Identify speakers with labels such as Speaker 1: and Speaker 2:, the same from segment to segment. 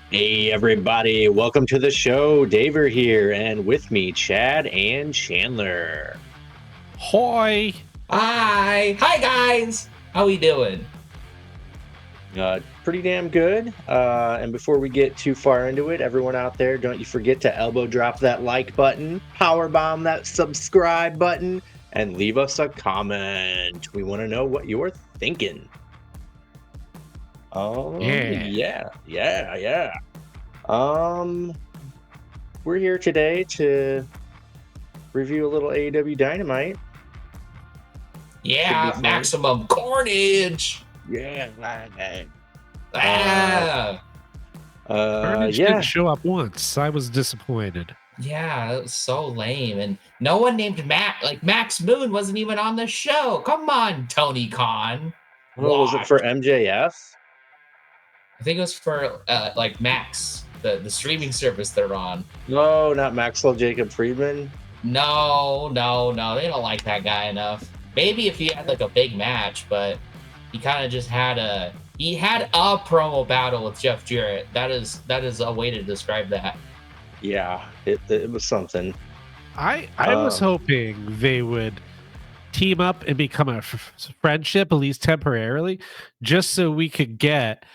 Speaker 1: Hey everybody, welcome to the show. Daver here, and with me, Chad and Chandler.
Speaker 2: Hoy!
Speaker 3: Hi guys. How we doing?
Speaker 1: Pretty damn good. And before we get too far into it, everyone out there, don't you forget to elbow drop that like button, power bomb that subscribe button, and leave us a comment. We want to know what you're thinking.
Speaker 2: Yeah.
Speaker 1: Yeah. Um, we're here today to review a little AEW Dynamite.
Speaker 3: Yeah,
Speaker 1: fun.
Speaker 3: maximum carnage.
Speaker 1: Yeah.
Speaker 2: Carnage didn't show up once. I was disappointed.
Speaker 3: Yeah, it was so lame. And no one named Max Moon wasn't even on the show. Come on, Tony Khan.
Speaker 1: Oh, was it for MJF?
Speaker 3: I think it was for Max, the streaming service they're on.
Speaker 1: No, not Maxwell Jacob Friedman.
Speaker 3: No. They don't like that guy enough. Maybe if he had like a big match, but he kind of just had a promo battle with Jeff Jarrett. That is a way to describe that.
Speaker 1: Yeah, it was something.
Speaker 2: I was hoping they would team up and become a friendship, at least temporarily, just so we could get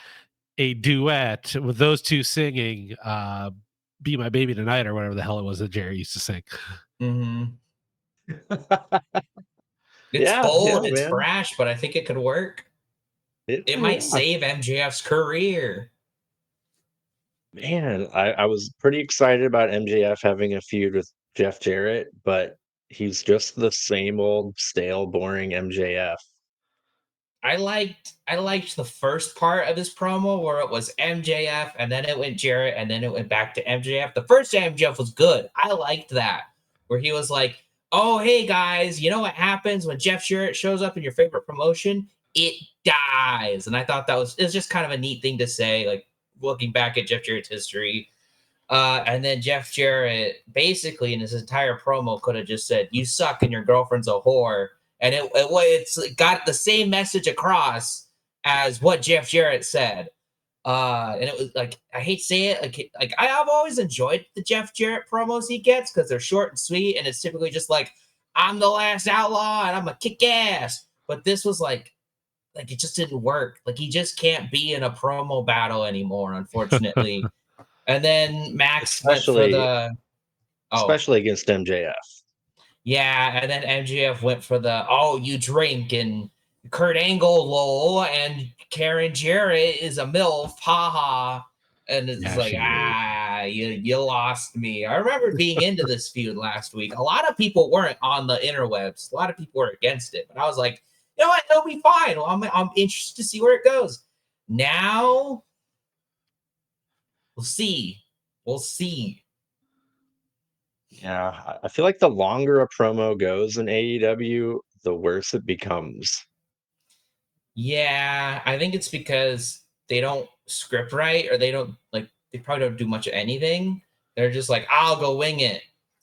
Speaker 2: a duet with those two singing Be My Baby Tonight or whatever the hell it was that Jerry used to sing.
Speaker 3: Mm-hmm. It's bold, it's brash, but I think it could work. It might save MJF's career.
Speaker 1: Man, I was pretty excited about MJF having a feud with Jeff Jarrett, but he's just the same old stale, boring MJF.
Speaker 3: I liked the first part of this promo where it was MJF and then it went Jarrett and then it went back to MJF. The first MJF was good. I liked that. Where he was like, "Oh, hey guys, you know what happens when Jeff Jarrett shows up in your favorite promotion? It dies." And I thought it was just kind of a neat thing to say, like looking back at Jeff Jarrett's history. And then Jeff Jarrett basically in his entire promo could have just said, "You suck and your girlfriend's a whore." And it's got the same message across as what Jeff Jarrett said. And it was like, I hate to say it, like I've always enjoyed the Jeff Jarrett promos he gets because they're short and sweet, and it's typically just like, "I'm the last outlaw and I'm a kick ass." But this was like it just didn't work. Like he just can't be in a promo battle anymore, unfortunately. And then Max went for the
Speaker 1: especially against MJF.
Speaker 3: Yeah, and then MJF went for the you drink and Kurt Angle lol and Karen Jarrett is a MILF, haha. And it's you lost me. I remember being into this feud last week. A lot of people weren't on the interwebs. A lot of people were against it. But I was like, you know what? It'll be fine. Well, I'm interested to see where it goes. Now, we'll see. We'll see.
Speaker 1: Yeah, I feel like the longer a promo goes in AEW, the worse it becomes.
Speaker 3: Yeah, I think it's because they don't script right, or they probably don't do much of anything. They're just like, "I'll go wing it."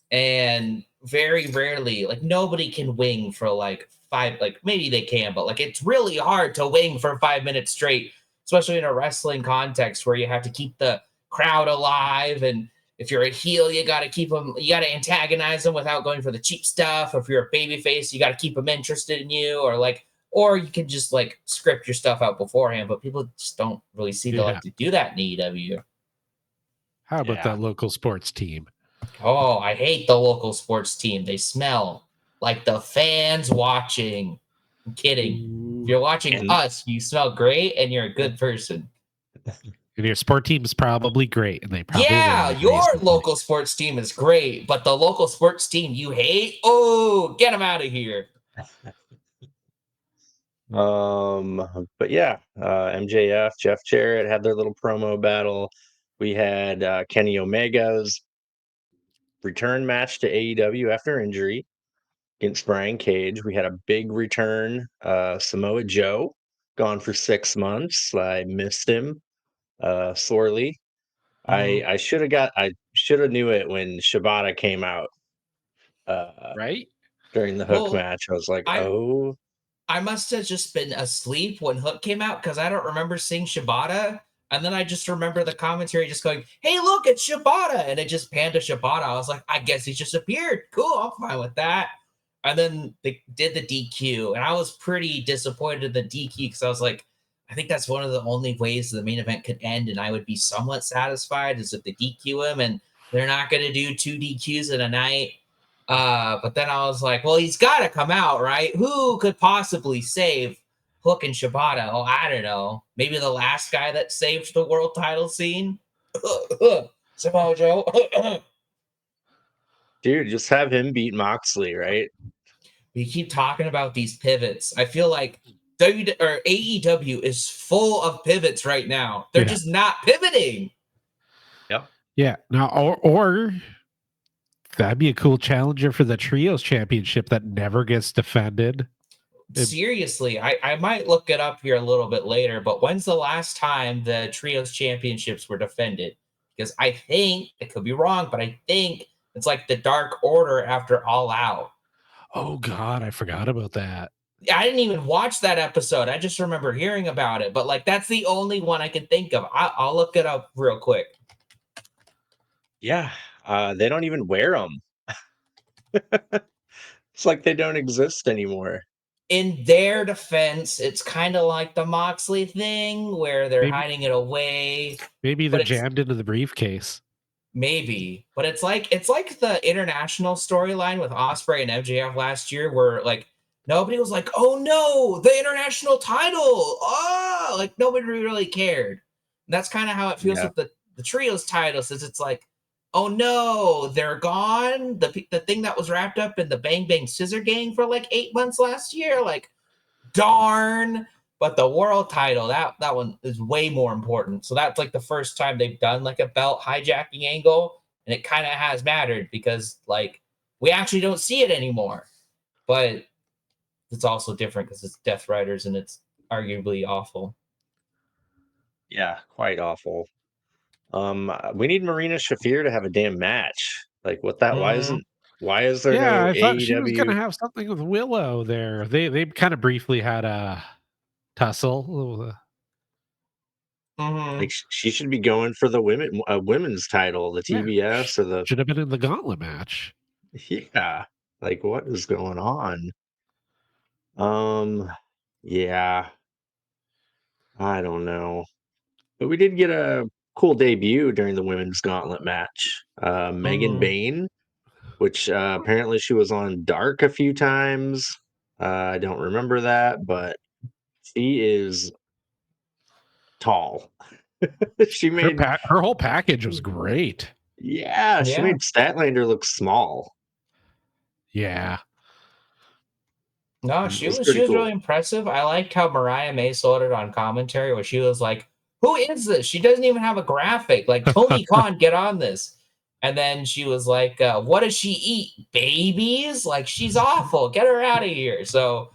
Speaker 3: And very rarely, like nobody can wing for like five, like maybe they can, but like it's really hard to wing for 5 minutes straight, especially in a wrestling context where you have to keep the crowd alive. And if you're a heel, you got to keep them, you got to antagonize them without going for the cheap stuff. If you're a babyface, you got to keep them interested in you, or you can just like script your stuff out beforehand, but people just don't really seem to like to do that in AEW.
Speaker 2: How about that local sports team?
Speaker 3: Oh, I hate the local sports team. They smell like the fans watching. I'm kidding. If you're watching us, you smell great and you're a good person.
Speaker 2: And your sport team is probably great. And they probably
Speaker 3: your local sports team is great, but the local sports team you hate, get them out of here.
Speaker 1: But yeah, MJF, Jeff Jarrett had their little promo battle. We had Kenny Omega's return match to AEW after injury against Brian Cage. We had a big return. Samoa Joe gone for 6 months. I missed him sorely. I should have knew it when Shibata came out.
Speaker 2: Right?
Speaker 1: During the Hook match. I was like,
Speaker 3: I must have just been asleep when Hook came out because I don't remember seeing Shibata. And then I just remember the commentary just going, "Hey, look, it's Shibata," and it just panned to Shibata. I was like, I guess he just appeared. Cool, I'm fine with that. And then they did the DQ, and I was pretty disappointed in the DQ because I was like, I think that's one of the only ways the main event could end, and I would be somewhat satisfied is if they DQ him, and they're not going to do 2 DQs in a night. But then I was like, well, he's got to come out, right? Who could possibly save Hook and Shibata? Oh, I don't know. Maybe the last guy that saved the world title scene? Samoa Joe.
Speaker 1: Dude, just have him beat Moxley, right?
Speaker 3: We keep talking about these pivots. I feel like AEW is full of pivots right now. They're just not pivoting.
Speaker 1: Yep.
Speaker 2: Yeah. Now, or that'd be a cool challenger for the Trios Championship that never gets defended.
Speaker 3: Seriously, I might look it up here a little bit later, but when's the last time the Trios Championships were defended? Because I think, it could be wrong, but I think it's like the Dark Order after All Out.
Speaker 2: Oh, God, I forgot about that.
Speaker 3: I didn't even watch that episode. I just remember hearing about it, but like that's the only one I can think of. I'll look it up real quick.
Speaker 1: Yeah, they don't even wear them. It's like they don't exist anymore.
Speaker 3: In their defense, it's kind of like the Moxley thing where they're hiding it away.
Speaker 2: Maybe they're jammed into the briefcase.
Speaker 3: Maybe, but it's like the international storyline with Ospreay and MJF last year, where like nobody was like, "Oh no, the international title!" Oh, like nobody really cared. And that's kind of how it feels with the trios title, since it's like, "Oh no, they're gone." The thing that was wrapped up in the Bang Bang Scissor Gang for like 8 months last year, like darn. But the world title, that one is way more important. So that's like the first time they've done like a belt hijacking angle, and it kind of has mattered because like we actually don't see it anymore. But it's also different because it's Death Riders and it's arguably awful.
Speaker 1: Yeah, quite awful. We need Marina Shafir to have a damn match. Like what that? Why is there no
Speaker 2: I thought
Speaker 1: AEW?
Speaker 2: she was gonna have something with Willow there. They kind of briefly had a tussle.
Speaker 1: Like she should be going for the women's title, the TBS or the
Speaker 2: should have been in the gauntlet match.
Speaker 1: Yeah. Like what is going on? Yeah. I don't know. But we did get a cool debut during the women's gauntlet match. Megan Bain, which apparently she was on Dark a few times. I don't remember that, but she is tall. She made
Speaker 2: her whole package was great.
Speaker 1: Yeah, she made Statlander look small.
Speaker 2: Yeah.
Speaker 3: No, she was really impressive. I liked how Mariah May sold it on commentary, where she was like, "Who is this? She doesn't even have a graphic. Like Tony Khan, get on this." And then she was like, "What does she eat? Babies? Like she's awful. Get her out of here." So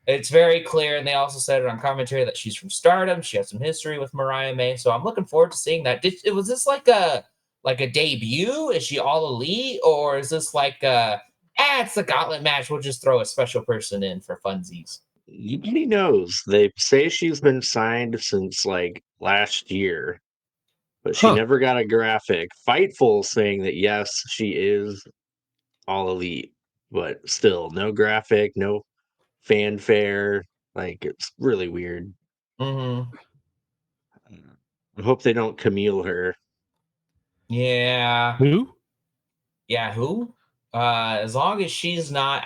Speaker 3: it's very clear, and they also said it on commentary that she's from Stardom. She has some history with Mariah May, so I'm looking forward to seeing that. Was this like a debut? Is she all elite, or is this like it's the gauntlet match? We'll just throw a special person in for funsies.
Speaker 1: Nobody knows. They say she's been signed since like last year, but she never got a graphic. Fightful saying that yes, she is all elite, but still no graphic, no fanfare. Like it's really weird. I hope they don't Camille her.
Speaker 3: Yeah.
Speaker 2: Who?
Speaker 3: Yeah, who? As long as she's not,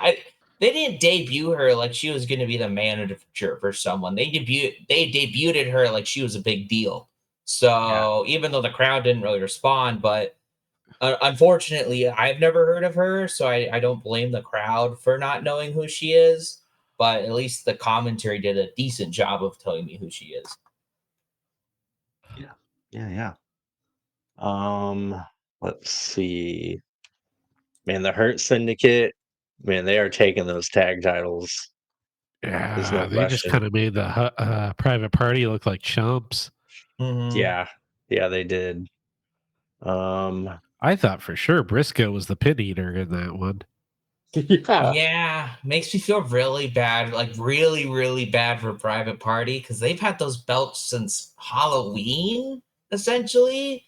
Speaker 3: they didn't debut her like she was going to be the manager for someone. They debuted her like she was a big deal. So even though the crowd didn't really respond, but unfortunately, I've never heard of her, so I don't blame the crowd for not knowing who she is. But at least the commentary did a decent job of telling me who she is.
Speaker 1: Yeah. Let's see. Man, the Hurt Syndicate, man, they are taking those tag titles. There's no
Speaker 2: They just
Speaker 1: question.
Speaker 2: kind of made the Private Party look like chumps.
Speaker 1: Yeah, they did.
Speaker 2: I thought for sure Briscoe was the pit eater in that one.
Speaker 3: Yeah, makes me feel really bad, like really, really bad for Private Party because they've had those belts since Halloween, essentially,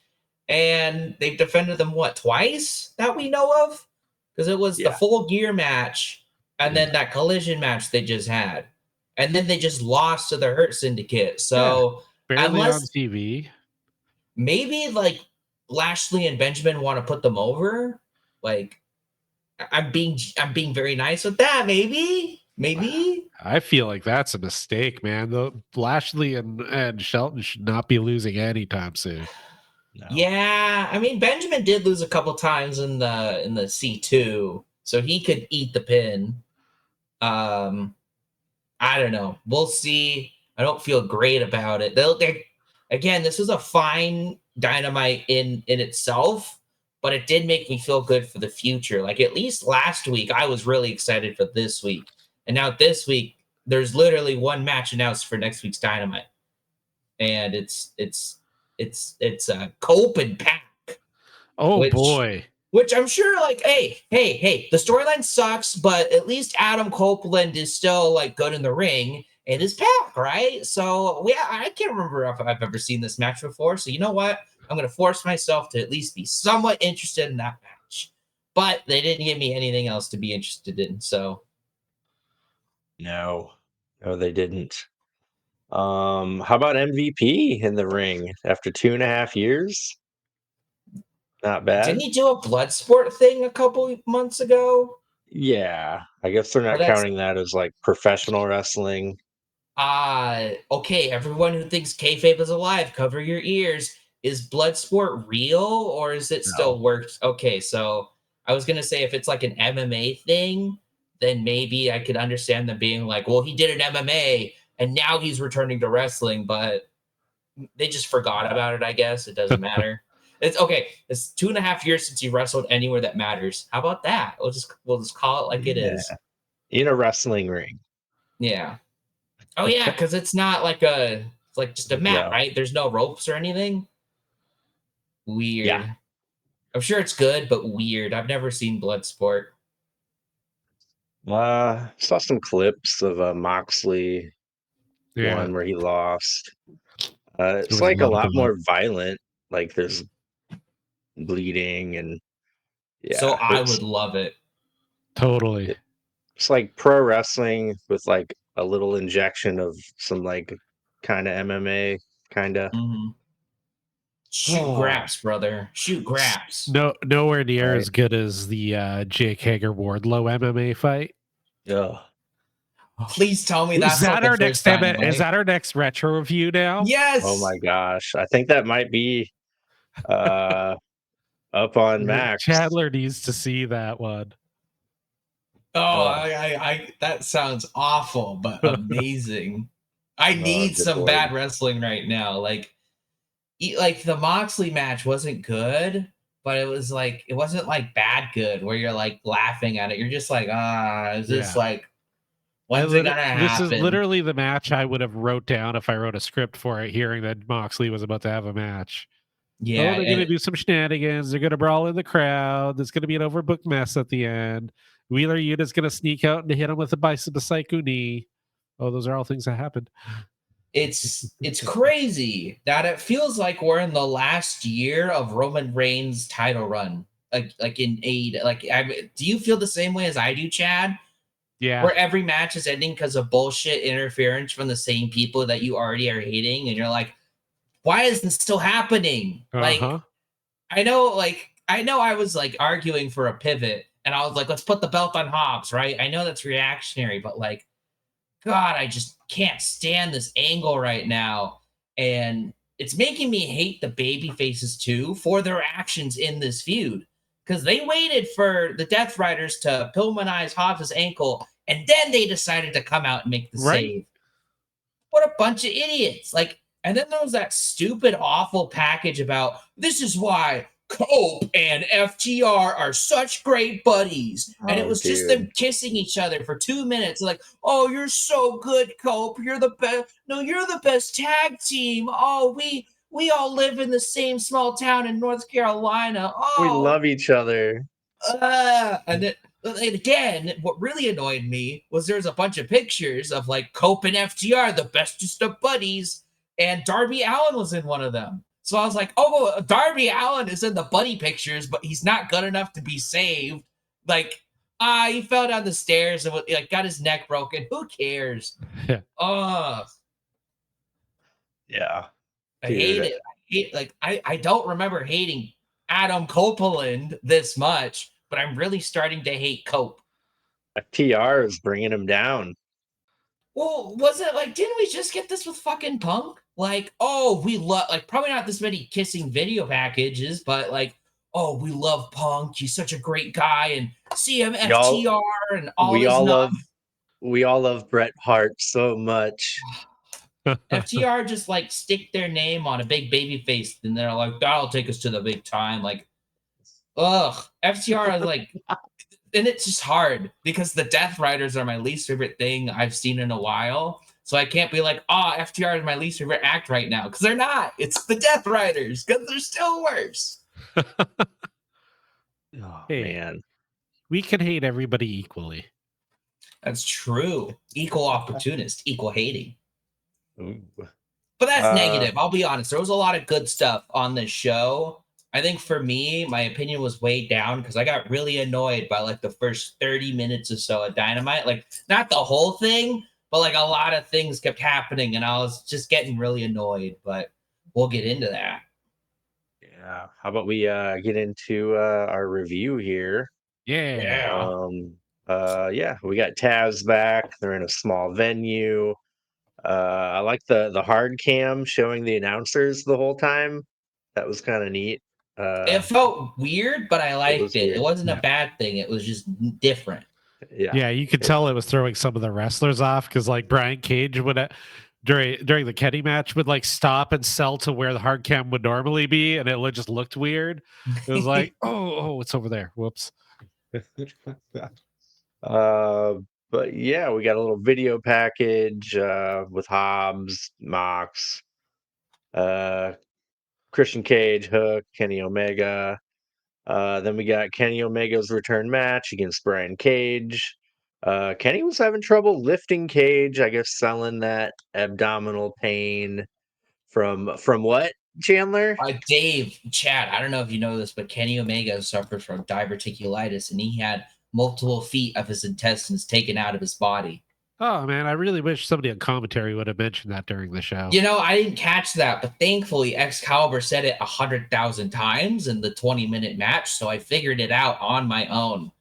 Speaker 3: and they've defended them twice that we know of, because it was the
Speaker 1: Yeah.
Speaker 3: Full Gear match and then that Collision match they just had, and then they just lost to the Hurt Syndicate. So
Speaker 2: Barely on
Speaker 3: unless
Speaker 2: TV.
Speaker 3: maybe like Lashley and Benjamin want to put them over, like I'm being very nice with that. Maybe.
Speaker 2: I feel like that's a mistake, man. The Lashley and Shelton should not be losing anytime soon.
Speaker 1: No.
Speaker 3: Yeah, I mean Benjamin did lose a couple times in the C2, so he could eat the pin. I don't know. We'll see. I don't feel great about it. They again, this was a fine Dynamite in itself, but it did make me feel good for the future. Like at least last week, I was really excited for this week, and now this week, there's literally one match announced for next week's Dynamite, and it's Cope and Pack.
Speaker 2: Oh boy.
Speaker 3: Which I'm sure, like, hey, the storyline sucks, but at least Adam Copeland is still like good in the ring and his Pack, right? So yeah, I can't remember if I've ever seen this match before. So you know what? I'm gonna force myself to at least be somewhat interested in that match. But they didn't give me anything else to be interested in. So
Speaker 1: No, they didn't. How about MVP in the ring after 2.5 years? Not bad.
Speaker 3: didn't he do a blood sport thing a couple months ago?
Speaker 1: Yeah, I guess they're
Speaker 3: Well,
Speaker 1: not
Speaker 3: that's
Speaker 1: counting that as like professional wrestling.
Speaker 3: okay, everyone who thinks kayfabe is alive, cover your ears. Is Bloodsport real or is it still
Speaker 1: No.
Speaker 3: works? Okay, so I was gonna say if it's like an MMA thing, then maybe I could understand them being like, well, he did an MMA and now he's returning to wrestling, but they just forgot about it, I guess. It doesn't matter. It's okay. It's 2.5 years since he wrestled anywhere that matters. How about that? We'll just call it like it
Speaker 1: Yeah,
Speaker 3: is.
Speaker 1: in a wrestling ring.
Speaker 3: Yeah. Oh yeah, because it's not like it's like just a mat,
Speaker 1: No.
Speaker 3: right? There's no ropes or anything. Weird.
Speaker 1: Yeah.
Speaker 3: I'm sure it's good, but weird. I've never seen Bloodsport.
Speaker 1: Saw some clips of a Moxley
Speaker 2: Yeah.
Speaker 1: one where he lost.
Speaker 2: There
Speaker 1: It's
Speaker 2: was a
Speaker 1: like a
Speaker 2: lot of
Speaker 1: lot
Speaker 2: blood.
Speaker 1: more violent. Like there's bleeding and
Speaker 3: So
Speaker 1: yeah,
Speaker 3: I would love it.
Speaker 2: Totally.
Speaker 1: it's like pro wrestling with like a little injection of some like kind of MMA kind of.
Speaker 3: Mhm. Shoot graps, brother. Shoot graps.
Speaker 2: No, nowhere near
Speaker 1: Right.
Speaker 2: as good as the Jake Hager Wardlow MMA fight.
Speaker 1: Yeah.
Speaker 3: Please tell me that's
Speaker 2: Is that
Speaker 3: not the
Speaker 2: our
Speaker 3: first
Speaker 2: next Dynamite?
Speaker 3: Dynamite.
Speaker 2: Is that our next retro review now?
Speaker 3: Yes.
Speaker 1: Oh my gosh. I think that might be up on Max.
Speaker 2: Chandler needs to see that one.
Speaker 3: Oh,
Speaker 1: Oh.
Speaker 3: I that sounds awful, but amazing. I need
Speaker 1: good
Speaker 3: some
Speaker 1: Lord.
Speaker 3: bad wrestling right now. Like the Moxley match wasn't good, but it wasn't like bad good where you're like laughing at it. You're just like, is this like when's it gonna
Speaker 2: This is
Speaker 3: happen?
Speaker 2: literally the match I would have wrote down if I wrote a script for it, hearing that Moxley was about to have a match.
Speaker 3: Yeah,
Speaker 2: they're gonna do some shenanigans. They're gonna brawl in the crowd. There's gonna be an overbooked mess at the end. Wheeler Yuta's gonna sneak out and hit him with a bicep psycho knee. Oh, those are all things that happened.
Speaker 3: it's crazy that it feels like we're in the last year of Roman Reigns' title run. Like in AEW. Do you feel the same way as I do, Chad?
Speaker 2: Yeah.
Speaker 3: Where every match is ending because of bullshit interference from the same people that you already are hating, and you're like, why is this still happening? Like, I know I was like arguing for a pivot, and I was like, let's put the belt on Hobbs, right? I know that's reactionary, but like, God, I just can't stand this angle right now. And it's making me hate the baby faces too for their actions in this feud. Because they waited for the Death Riders to Pillmanize Hobbs' ankle, and then they decided to come out and make the save. What a bunch of idiots. Like, and then there was that stupid, awful package about this is why Cope and FTR are such great buddies. And it was just them kissing each other for 2 minutes. Like, oh, you're so good, Cope. You're the best. No, you're the best tag team. Oh, we all live in the same small town in North Carolina. Oh,
Speaker 1: we love each other.
Speaker 3: and And again, what really annoyed me was there's a bunch of pictures of like Cope and FTR, the bestest of buddies, and Darby Allin was in one of them. So I was like, oh, Darby Allin is in the buddy pictures, but he's not good enough to be saved. Like, he fell down the stairs and like got his neck broken. Who cares?
Speaker 2: Yeah.
Speaker 3: Oh,
Speaker 1: Yeah.
Speaker 3: I hate it. I don't remember hating Adam Copeland this much, but I'm really starting to hate Cope.
Speaker 1: FTR is bringing him down.
Speaker 3: Well, was it like, didn't we just get this with fucking Punk? Like, oh, we love, like, probably not this many kissing video packages, but like, oh, we love Punk. He's such a great guy. And CMFTR and all
Speaker 1: we
Speaker 3: his
Speaker 1: all love Bret Hart so much.
Speaker 3: FTR just like stick their name on a big baby face, and they're like, that'll take us to the big time. Like, ugh, FTR is like, and it's just hard because the Death Riders are my least favorite thing I've seen in a while. So I can't be like, oh, FTR is my least favorite act right now, because they're not. It's the Death Riders, because they're still worse.
Speaker 1: Oh,
Speaker 2: Hey.
Speaker 1: man.
Speaker 2: We can hate everybody equally.
Speaker 3: That's true. Equal opportunist, equal hating.
Speaker 1: Ooh.
Speaker 3: But that's negative. I'll be honest. There was a lot of good stuff on this show. I think for me, my opinion was way down because I got really annoyed by like the first 30 minutes or so of Dynamite. Like, not the whole thing, but like a lot of things kept happening and I was just getting really annoyed. But we'll get into that.
Speaker 1: Yeah. How about we get into our review here?
Speaker 2: Yeah.
Speaker 1: Yeah, we got Taz back. They're in a small venue. I like the hard cam showing the announcers the whole time. That was kind of neat.
Speaker 3: It felt weird, but I liked it.
Speaker 1: weird.
Speaker 3: It wasn't
Speaker 2: Yeah.
Speaker 3: a bad thing. It was just different.
Speaker 2: Yeah, you could tell it was throwing some of the wrestlers off because like Brian Cage would during the Kenny match would like stop and sell to where the hard cam would normally be, and it just looked weird. It was like, oh, it's over there. Whoops.
Speaker 1: But yeah, we got a little video package with Hobbs, Mox, Christian Cage, Hook, Kenny Omega. Then we got Kenny Omega's return match against Brian Cage. Kenny was having trouble lifting Cage, I guess selling that abdominal pain from what, Chandler?
Speaker 3: Dave, Chad, I don't know if you know this, but Kenny Omega suffers from diverticulitis, and he had multiple feet of his intestines taken out of his body.
Speaker 2: Oh man, I really wish somebody on commentary would have mentioned that during the show.
Speaker 3: You know, I didn't catch that, but thankfully Excalibur said it 100,000 times in the 20-minute match, so I figured it out on my own.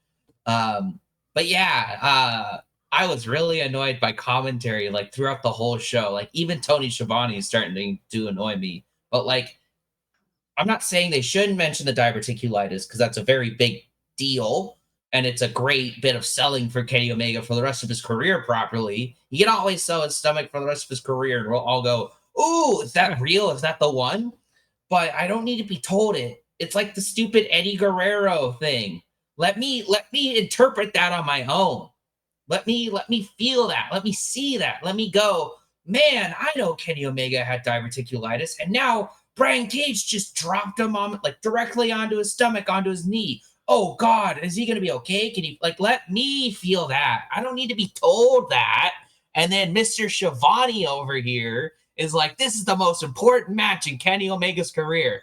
Speaker 3: But yeah, I was really annoyed by commentary like throughout the whole show. Like even Tony Schiavone is starting to annoy me. But like, I'm not saying they shouldn't mention the diverticulitis because that's a very big deal. And it's a great bit of selling for Kenny Omega for the rest of his career properly. He can always sell his stomach for the rest of his career, and we'll all go, ooh, is that real? Is that the one? But I don't need to be told it. It's like the stupid Eddie Guerrero thing. Let me interpret that on my own. Let me feel that. Let me see that. Let me go, man, I know Kenny Omega had diverticulitis, and now Brian Cage just dropped him on like directly onto his stomach, onto his knee. Oh God, is he gonna be okay? Can he like let me feel that? I don't need to be told that. And then Mr. Schiavone over here is like, this is the most important match in Kenny Omega's career.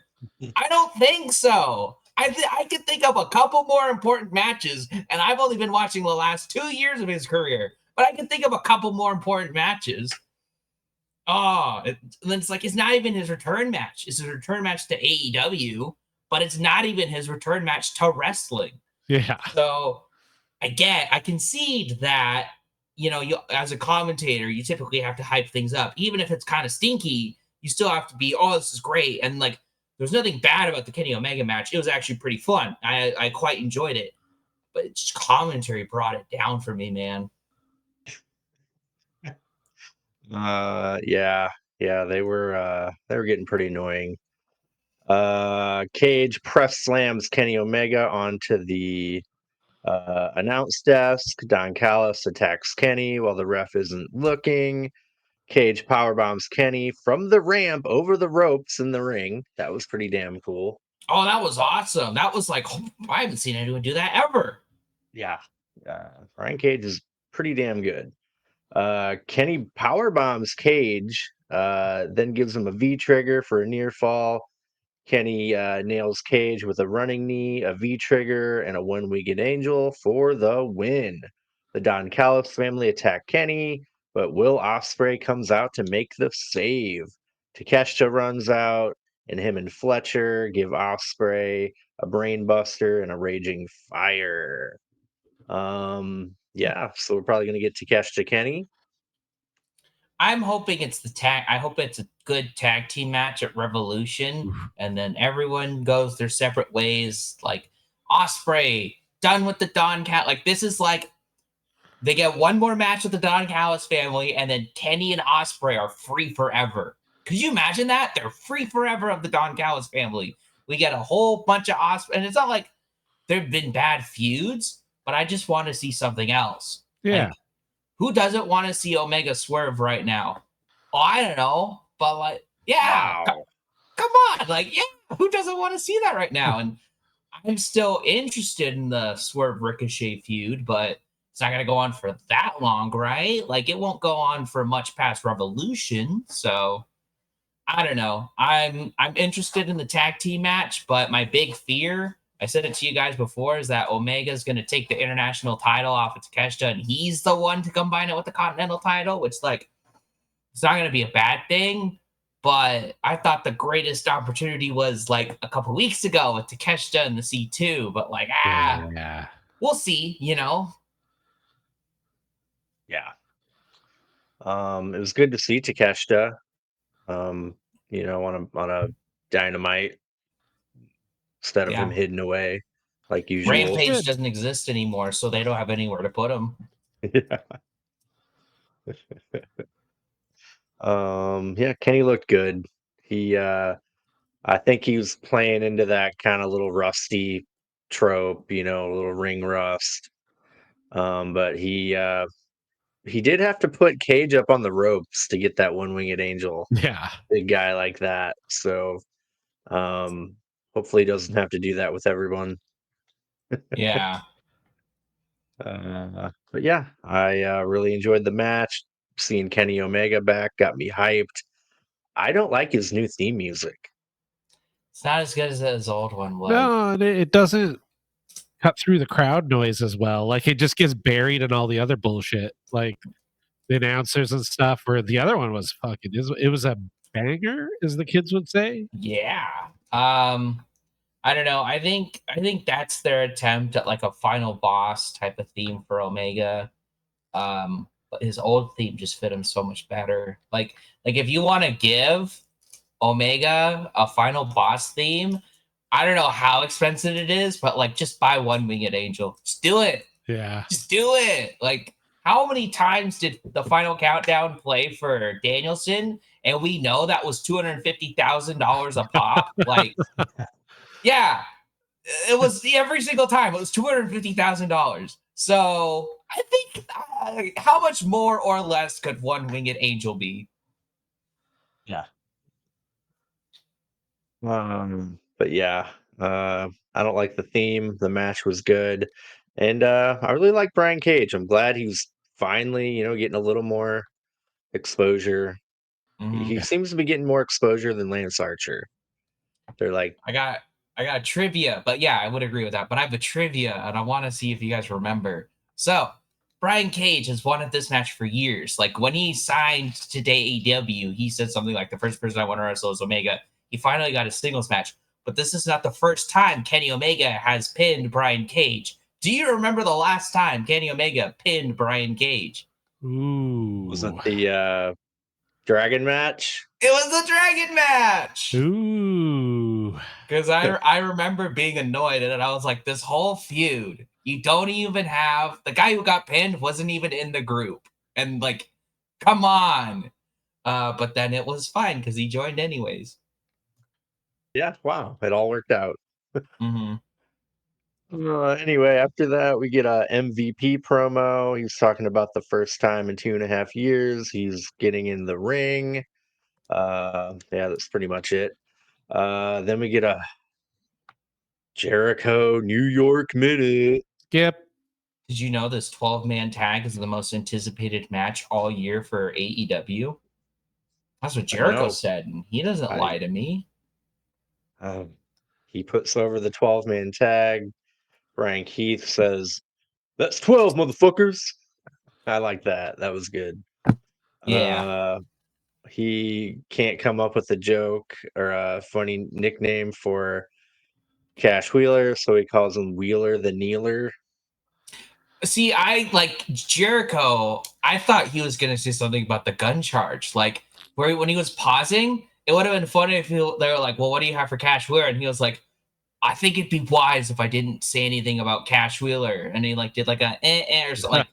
Speaker 3: I don't think so. I could think of a couple more important matches, and I've only been watching the last 2 years of his career, but I can think of a couple more important matches. And then it's like, it's not even his return match. It's his return match to AEW, but it's not even his return match to wrestling.
Speaker 2: Yeah.
Speaker 3: So I concede that, you know, you as a commentator, you typically have to hype things up. Even if it's kind of stinky, you still have to be, oh, this is great. And like, there's nothing bad about the Kenny Omega match. It was actually pretty fun. I quite enjoyed it. But just commentary brought it down for me, man.
Speaker 1: Yeah, they were getting pretty annoying. Cage press slams Kenny Omega onto the announce desk. Don Callis attacks Kenny while the ref isn't looking. Cage powerbombs Kenny from the ramp over the ropes in the ring. That was pretty damn cool.
Speaker 3: Oh, that was awesome. That was like, I haven't seen anyone do that ever.
Speaker 1: Yeah, Brian Cage is pretty damn good. Kenny power bombs Cage, then gives him a V trigger for a near fall. Kenny nails Cage with a running knee, a V trigger, and a one-winged angel for the win. The Don Callis family attack Kenny, but Will Ospreay comes out to make the save. Takeshita runs out, and him and Fletcher give Ospreay a brainbuster and a raging fire. Yeah, so we're probably gonna get Takeshita Kenny.
Speaker 3: I'm hoping it's the tag. I hope it's a good tag team match at Revolution, and then everyone goes their separate ways. Like Osprey done with the Don Cal. Like this is like they get one more match with the Don Callis family, and then Kenny and Osprey are free forever. Could you imagine that? They're free forever of the Don Callis family. We get a whole bunch of Osprey, and it's not like there've been bad feuds, but I just want to see something else.
Speaker 2: Yeah.
Speaker 3: Like, who doesn't want to see Omega swerve right now? Oh, I don't know, but like, yeah,
Speaker 1: Wow.
Speaker 3: come on, like, yeah, who doesn't want to see that right now? And I'm still interested in the Swerve Ricochet feud, but it's not gonna go on for that long, right? Like, it won't go on for much past Revolution. So I don't know. I'm interested in the tag team match, but my big fear, I said it to you guys before, is that Omega is going to take the international title off of Takeshita, and he's the one to combine it with the Continental title, which like it's not going to be a bad thing. But I thought the greatest opportunity was like a couple weeks ago with Takeshita and the C2. But like,
Speaker 2: Yeah.
Speaker 3: we'll see. You know.
Speaker 1: Yeah. It was good to see Takeshita. On a Dynamite instead of him
Speaker 3: Yeah.
Speaker 1: hidden away like usual.
Speaker 3: Rampage doesn't exist anymore, so they don't have anywhere to put him.
Speaker 1: Yeah. Yeah, Kenny looked good. I think he was playing into that kind of little rusty trope, a little ring rust. But he did have to put Cage up on the ropes to get that one-winged angel.
Speaker 2: Yeah.
Speaker 1: Big guy like that. So hopefully he doesn't have to do that with everyone.
Speaker 3: Yeah.
Speaker 1: But yeah, I really enjoyed the match. Seeing Kenny Omega back got me hyped. I don't like his new theme music.
Speaker 3: It's not as good as his old one was.
Speaker 2: No, and it doesn't cut through the crowd noise as well. Like it just gets buried in all the other bullshit, like the announcers and stuff. Where the other one was fucking. It was a banger, as the kids would say.
Speaker 3: Yeah. I don't know. I think that's their attempt at like a final boss type of theme for Omega. But his old theme just fit him so much better. Like if you want to give Omega a final boss theme, I don't know how expensive it is, but like just buy one Winged Angel. Just do it.
Speaker 2: Yeah.
Speaker 3: Just do it. Like how many times did the Final Countdown play for Danielson? And we know that was $250,000 a pop. Like, yeah, it was every single time. It was $250,000. So I think how much more or less could one Winged Angel be?
Speaker 1: Yeah. But yeah, I don't like the theme. The match was good, and I really like Brian Cage. I'm glad he's finally, getting a little more exposure. He seems to be getting more exposure than Lance Archer. They're like,
Speaker 3: I got a trivia, but yeah, I would agree with that. But I have a trivia, and I want to see if you guys remember. So Brian Cage has wanted this match for years. Like when he signed to AEW, he said something like, "The first person I want to wrestle is Omega." He finally got a singles match, but this is not the first time Kenny Omega has pinned Brian Cage. Do you remember the last time Kenny Omega pinned Brian Cage?
Speaker 2: Ooh.
Speaker 1: Was it the Dragon match?
Speaker 3: It was the Dragon match.
Speaker 2: Ooh.
Speaker 3: Because I remember being annoyed, and I was like, this whole feud, you don't even have the guy who got pinned wasn't even in the group, and like, come on. But then it was fine because he joined anyways.
Speaker 1: Yeah, wow, it all worked out.
Speaker 3: Mm-hmm.
Speaker 1: Anyway, after that, we get a MVP promo. He's talking about the first time in 2.5 years he's getting in the ring. Yeah, that's pretty much it. Then we get a Jericho New York minute.
Speaker 2: Skip.
Speaker 3: Did you know this 12-man tag is the most anticipated match all year for AEW? That's what Jericho
Speaker 1: No,
Speaker 3: said, and he doesn't
Speaker 1: I
Speaker 3: lie to me.
Speaker 1: um, he puts over the 12-man tag. Brian Keith says, "That's 12, motherfuckers." I like that. That was good.
Speaker 3: Yeah.
Speaker 1: He can't come up with a joke or a funny nickname for Cash Wheeler, so he calls him Wheeler the Kneeler.
Speaker 3: See, I like Jericho. I thought he was going to say something about the gun charge. Like, where when he was pausing, it would have been funny if they were like, well, what do you have for Cash Wheeler? And he was like, I think it'd be wise if I didn't say anything about Cash Wheeler. And he like did like a or something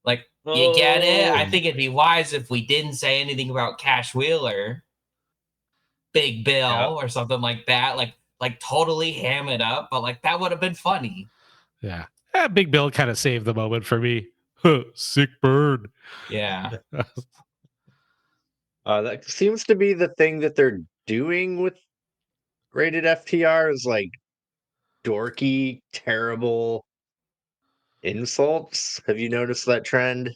Speaker 3: like you get it? I
Speaker 1: Oh,
Speaker 3: think it'd be wise if we didn't say anything about Cash Wheeler, Big
Speaker 1: yeah.
Speaker 3: Bill, or something like that. Like totally ham it up, but like that would have been funny.
Speaker 2: Yeah. Big Bill kind of saved the moment for me. Sick burn.
Speaker 3: Yeah.
Speaker 1: That seems to be the thing that they're doing with rated FTR is like dorky, terrible insults. Have you noticed that trend?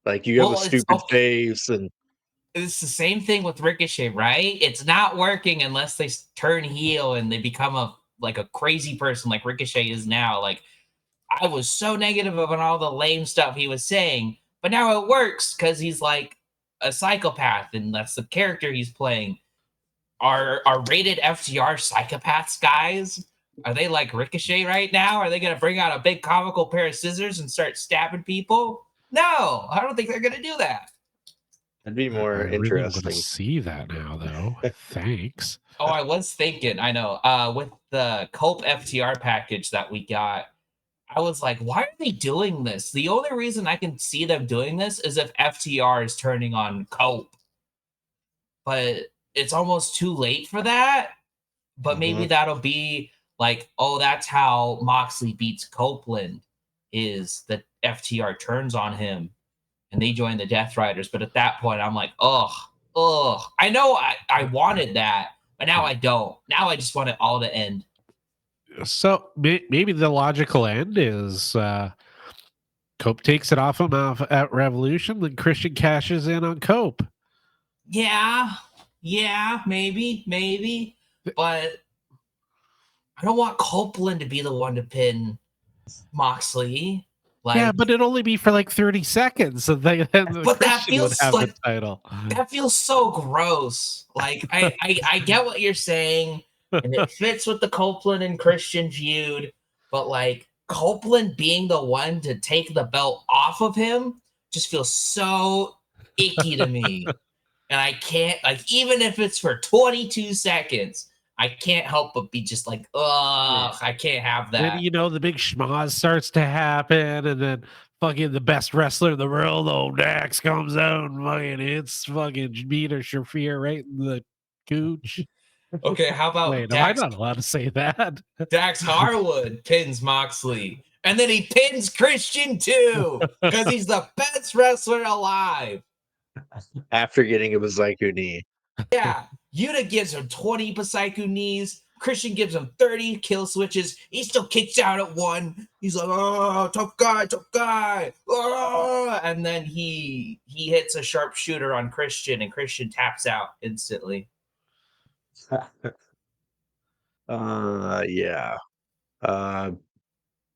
Speaker 1: Like you have a
Speaker 3: Well, it's
Speaker 1: stupid
Speaker 3: okay.
Speaker 1: face and
Speaker 3: It's the same thing with Ricochet, right? It's not working unless they turn heel and they become a like a crazy person like Ricochet is now. Like I was so negative about all the lame stuff he was saying, but now it works because he's like a psychopath and that's the character he's playing. Are rated FTR psychopaths, guys? Are they like Ricochet right now? Are they gonna bring out a big comical pair of scissors and start stabbing people? No, I don't think they're gonna do that.
Speaker 1: that'd be
Speaker 2: I
Speaker 1: more
Speaker 2: really want to
Speaker 1: interesting.
Speaker 2: see that now, though. Thanks.
Speaker 3: Oh, I was thinking, I know, with the Cope FTR package that we got, I was like, why are they doing this? The only reason I can see them doing this is if FTR is turning on Cope, but it's almost too late for that. But maybe
Speaker 1: Hmm.
Speaker 3: that'll be like, oh, that's how Moxley beats Copeland is that FTR turns on him and they join the Death Riders. But at that point, I'm like, ugh. I know I wanted that, but now I don't. Now I just want it all to end.
Speaker 2: So maybe the logical end is Cope takes it off him at Revolution, then Christian cashes in on Cope.
Speaker 3: Yeah, maybe. But I don't want Copeland to be the one to pin Moxley.
Speaker 2: Yeah,
Speaker 3: Like,
Speaker 2: but it'd only be for like 30 seconds, and then the
Speaker 3: but that
Speaker 2: Christian would
Speaker 3: feels
Speaker 2: have the
Speaker 3: like
Speaker 2: title.
Speaker 3: that feels so gross. Like I get what you're saying, and it fits with the Copeland and Christian feud, but like Copeland being the one to take the belt off of him just feels so icky to me. And I can't like even if it's for 22 seconds, I can't help but be just like,
Speaker 2: Yeah.
Speaker 3: ugh, I can't have
Speaker 2: Then
Speaker 3: that.
Speaker 2: the big schmoz starts to happen, and then fucking the best wrestler in the world, old Dax, comes out and fucking hits fucking Meter Shafir right in the gooch.
Speaker 3: Okay, how about
Speaker 2: Wait, am I not allowed to say that?
Speaker 3: Dax Harwood pins Moxley, and then he pins Christian too because he's the best wrestler alive.
Speaker 1: After getting a Bazaiku knee.
Speaker 3: Yeah, Yuta gives him 20 Pasaiku knees. Christian gives him 30 kill switches. He still kicks out at one. He's like, oh, tough guy. Oh! And then he hits a sharpshooter on Christian, and Christian taps out instantly.
Speaker 1: Yeah. Uh,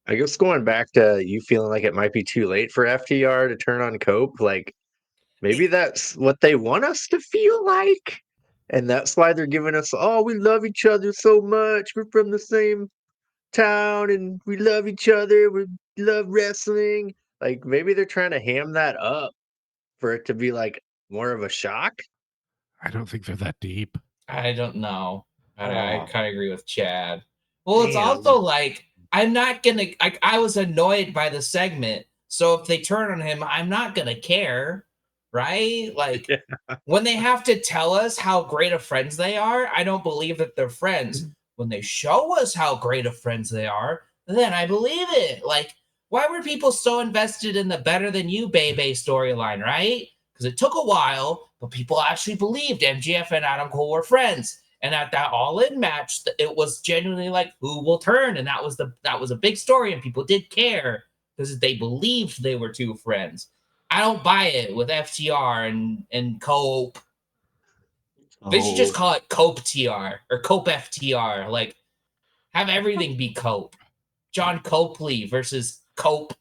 Speaker 1: I guess going back to you feeling like it might be too late for FTR to turn on Cope, like maybe that's what they want us to feel like. And that's why they're giving us, oh, we love each other so much. We're from the same town and we love each other. We love wrestling. Like maybe they're trying to ham that up for it to be like more of a shock.
Speaker 2: I don't think they're that deep.
Speaker 3: I don't know. I
Speaker 1: Oh,
Speaker 3: kind of agree with Chad. Well, it's also
Speaker 1: man.
Speaker 3: like I'm not gonna. I was annoyed by the segment, so if they turn on him, I'm not gonna care, right? Like when they have to tell us how great of friends they are, I don't believe that they're friends. When they show us how great of friends they are, then I believe it. Like, why were people so invested in the Better Than You Bebe storyline, right? Because it took a while, but people actually believed MGF and Adam Cole were friends. And at that all-in match, it was genuinely like who will turn, and that was a big story, and people did care. because they believed they were two friends. I don't buy it with FTR and Cope. They should just call it Cope TR or Cope FTR. Like, have everything be Cope. John Copley versus Cope.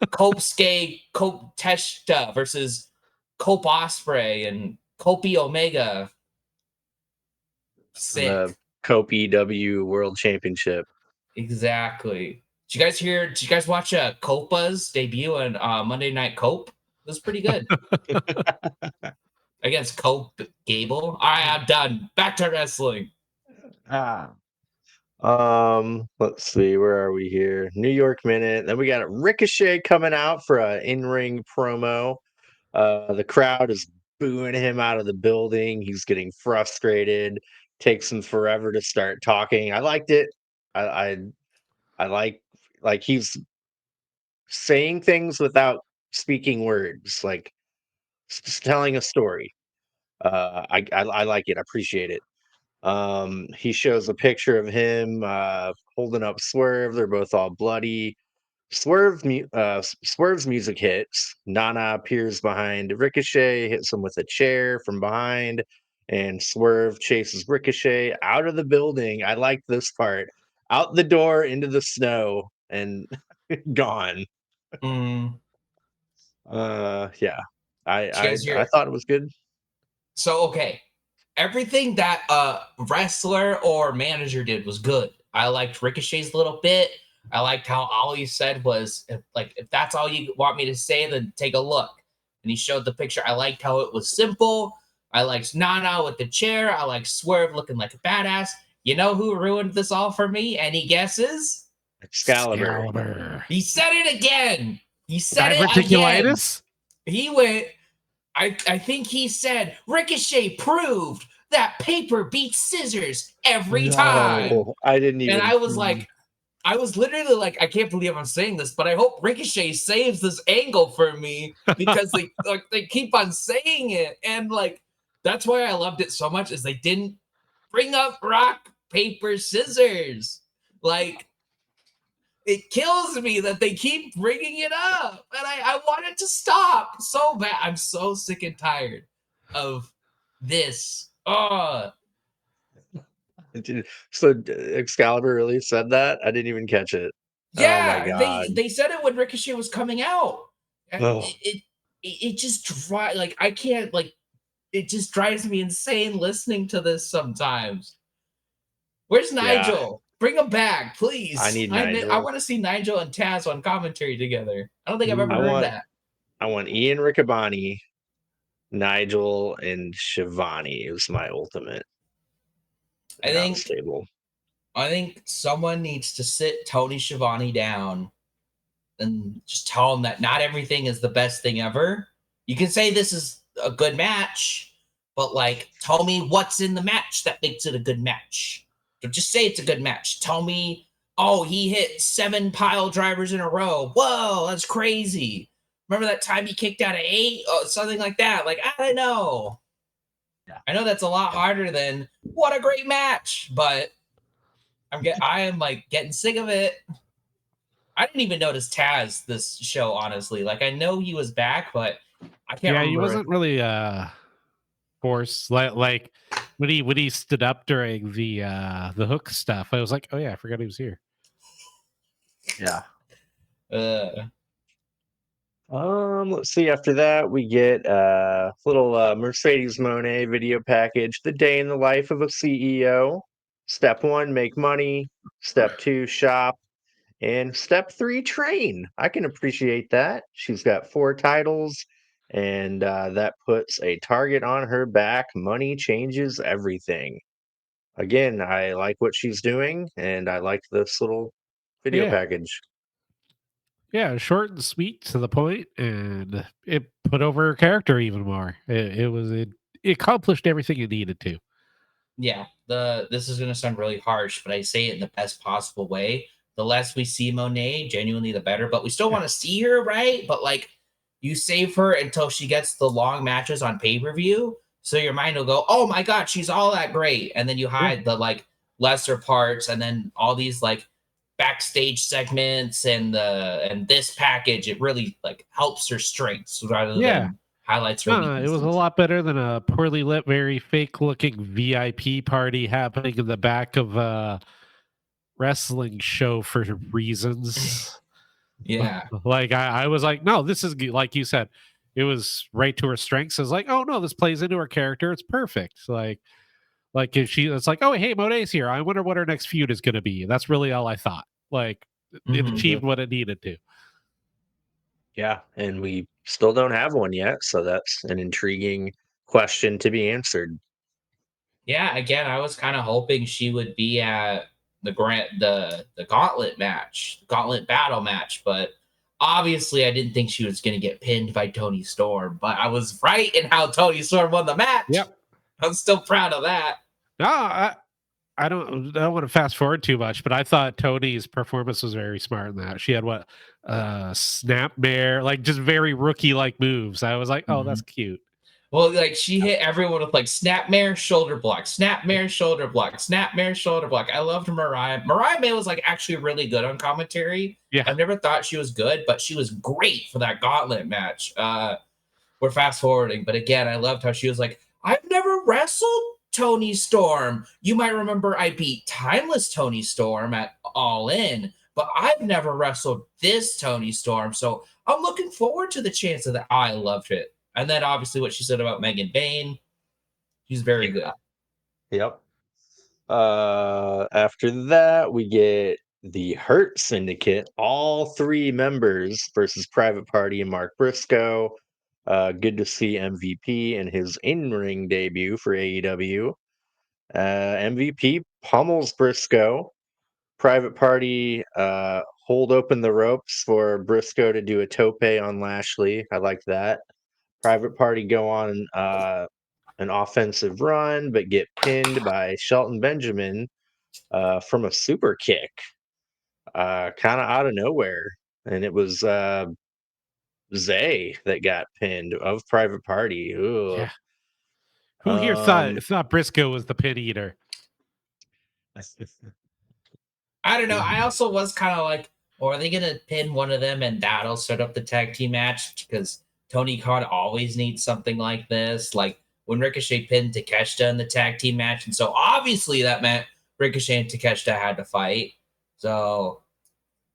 Speaker 3: Kopesuke Cope Teshta versus Cope Osprey and Kopi Omega. Sick.
Speaker 1: The Cope EW World Championship.
Speaker 3: Exactly. Did you guys watch Copa's debut on Monday Night Cope? It was pretty good. Against Cope Gable. All right, I'm done. Back to wrestling.
Speaker 1: Let's see, where are we here? New York Minute. Then we got Ricochet coming out for an in-ring promo. The crowd is booing him out of the building. He's getting frustrated. Takes him forever to start talking. I liked it. I like he's saying things without speaking words, like just telling a story. I like it. I appreciate it. He shows a picture of him holding up Swerve. They're both all bloody. Swerve's music hits. Nana appears behind Ricochet, hits him with a chair from behind, and Swerve chases Ricochet out of the building. I like this part. Out the door into the snow and gone. Yeah. I thought it was good.
Speaker 3: So okay, everything that wrestler or manager did was good. I liked Ricochet's little bit. I liked how all he said was, if that's all you want me to say, then take a look. And he showed the picture. I liked how it was simple. I liked Nana with the chair. I liked Swerve looking like a badass. You know who ruined this all for me? Any guesses?
Speaker 1: Excalibur.
Speaker 3: He said it again. He said it again. He went, I think he said, Ricochet proved that paper beats scissors every time.
Speaker 1: I didn't even.
Speaker 3: And I was like, I was literally like, I can't believe I'm saying this, but I hope Ricochet saves this angle for me because they keep on saying it. And like, that's why I loved it so much is they didn't bring up rock, paper, scissors. Like, it kills me that they keep bringing it up. And I want it to stop so bad. I'm so sick and tired of this.
Speaker 1: So Excalibur really said that? I didn't even catch it.
Speaker 3: Yeah,
Speaker 1: oh my God.
Speaker 3: they said it when Ricochet was coming out. It just drives I can't it just drives me insane listening to this sometimes. Where's Nigel? Bring him back, please.
Speaker 1: I need Nigel.
Speaker 3: I want to see Nigel and Taz on commentary together. I don't think I've ever heard that.
Speaker 1: I want Ian Riccaboni, Nigel, and Shivani is my ultimate.
Speaker 3: I think someone needs to sit Tony Schiavone down and just tell him that not everything is the best thing ever. You can say this is a good match, but tell me what's in the match that makes it a good match. Don't just say it's a good match. Tell me, oh, he hit 7 pile drivers in a row. Whoa, that's crazy. Remember that time he kicked out of 8? Oh, something like that. I don't know. Yeah. I know that's a lot harder than what a great match, but I am getting sick of it. I didn't even notice Taz this show, honestly. I know he was back, but I can't remember.
Speaker 2: Yeah, he wasn't really forced like when he stood up during the hook stuff. I was like, oh yeah, I forgot he was here.
Speaker 1: Yeah. Let's see. After that, we get a little Mercedes Moné video package. The day in the life of a CEO. Step 1, make money. Step 2, shop. And step 3, train. I can appreciate that. She's got 4 titles, and that puts a target on her back. Money changes everything. Again, I like what she's doing, and I like this little video package.
Speaker 2: Yeah, short and sweet to the point, and it put over her character even more. It accomplished everything it needed to.
Speaker 3: Yeah, this is gonna sound really harsh, but I say it in the best possible way. The less we see Monet, genuinely the better. But we still want to see her, right? But you save her until she gets the long matches on pay-per-view, so your mind will go, "Oh my God, she's all that great," and then you hide the lesser parts, and then all these backstage segments and this package, it really like helps her strengths rather than highlights her
Speaker 2: it was a
Speaker 3: weaknesses.
Speaker 2: lot better than a poorly lit, very fake looking VIP party happening in the back of a wrestling show for reasons.
Speaker 3: Yeah.
Speaker 2: Like I was like, no, this is like you said, it was right to her strengths. I was like, oh no, this plays into her character. It's perfect. Like if it's like, oh hey, Monet's here. I wonder what her next feud is going to be. That's really all I thought. Like it
Speaker 3: Mhm.
Speaker 2: achieved what it needed to.
Speaker 1: Yeah, and we still don't have one yet, so that's an intriguing question to be answered.
Speaker 3: Yeah, again, I was kind of hoping she would be at the gauntlet match, gauntlet battle match, but obviously I didn't think she was going to get pinned by Tony Storm, but I was right in how Tony Storm won the match.
Speaker 2: Yep.
Speaker 3: I'm still proud of that.
Speaker 2: No, I don't want to fast forward too much, but I thought Tony's performance was very smart in that. She had what snapmare, like just very rookie like moves. I was like, oh, that's cute.
Speaker 3: Well, like she hit everyone with like snapmare, shoulder block, snapmare, shoulder block, snapmare, shoulder block. I loved Mariah. Mariah May was like actually really good on commentary.
Speaker 2: Yeah.
Speaker 3: I've never thought she was good, but she was great for that gauntlet match. We're fast forwarding, but again, I loved how she was like, I've never wrestled Tony Storm. You might remember I beat Timeless Tony Storm at All In, but I've never wrestled this Tony Storm. So I'm looking forward to the chance of that. I loved it. And then obviously what she said about Megan Bain, she's very good.
Speaker 1: Yep. After that, we get the Hurt Syndicate, all 3 members versus Private Party and Mark Briscoe. Good to see MVP in his in-ring debut for AEW. MVP pummels Briscoe. Private Party hold open the ropes for Briscoe to do a tope on Lashley. I like that. Private Party go on an offensive run, but get pinned by Shelton Benjamin from a super kick, kind of out of nowhere. And it was Zay that got pinned of Private Party. Ooh.
Speaker 2: Yeah. Who here thought Briscoe was the pin eater?
Speaker 3: I don't know. I also was kind of like, or are they going to pin one of them and that'll set up the tag team match? Because Tony Khan always needs something like this. Like when Ricochet pinned Takeshita in the tag team match. And so obviously that meant Ricochet and Takeshita had to fight. So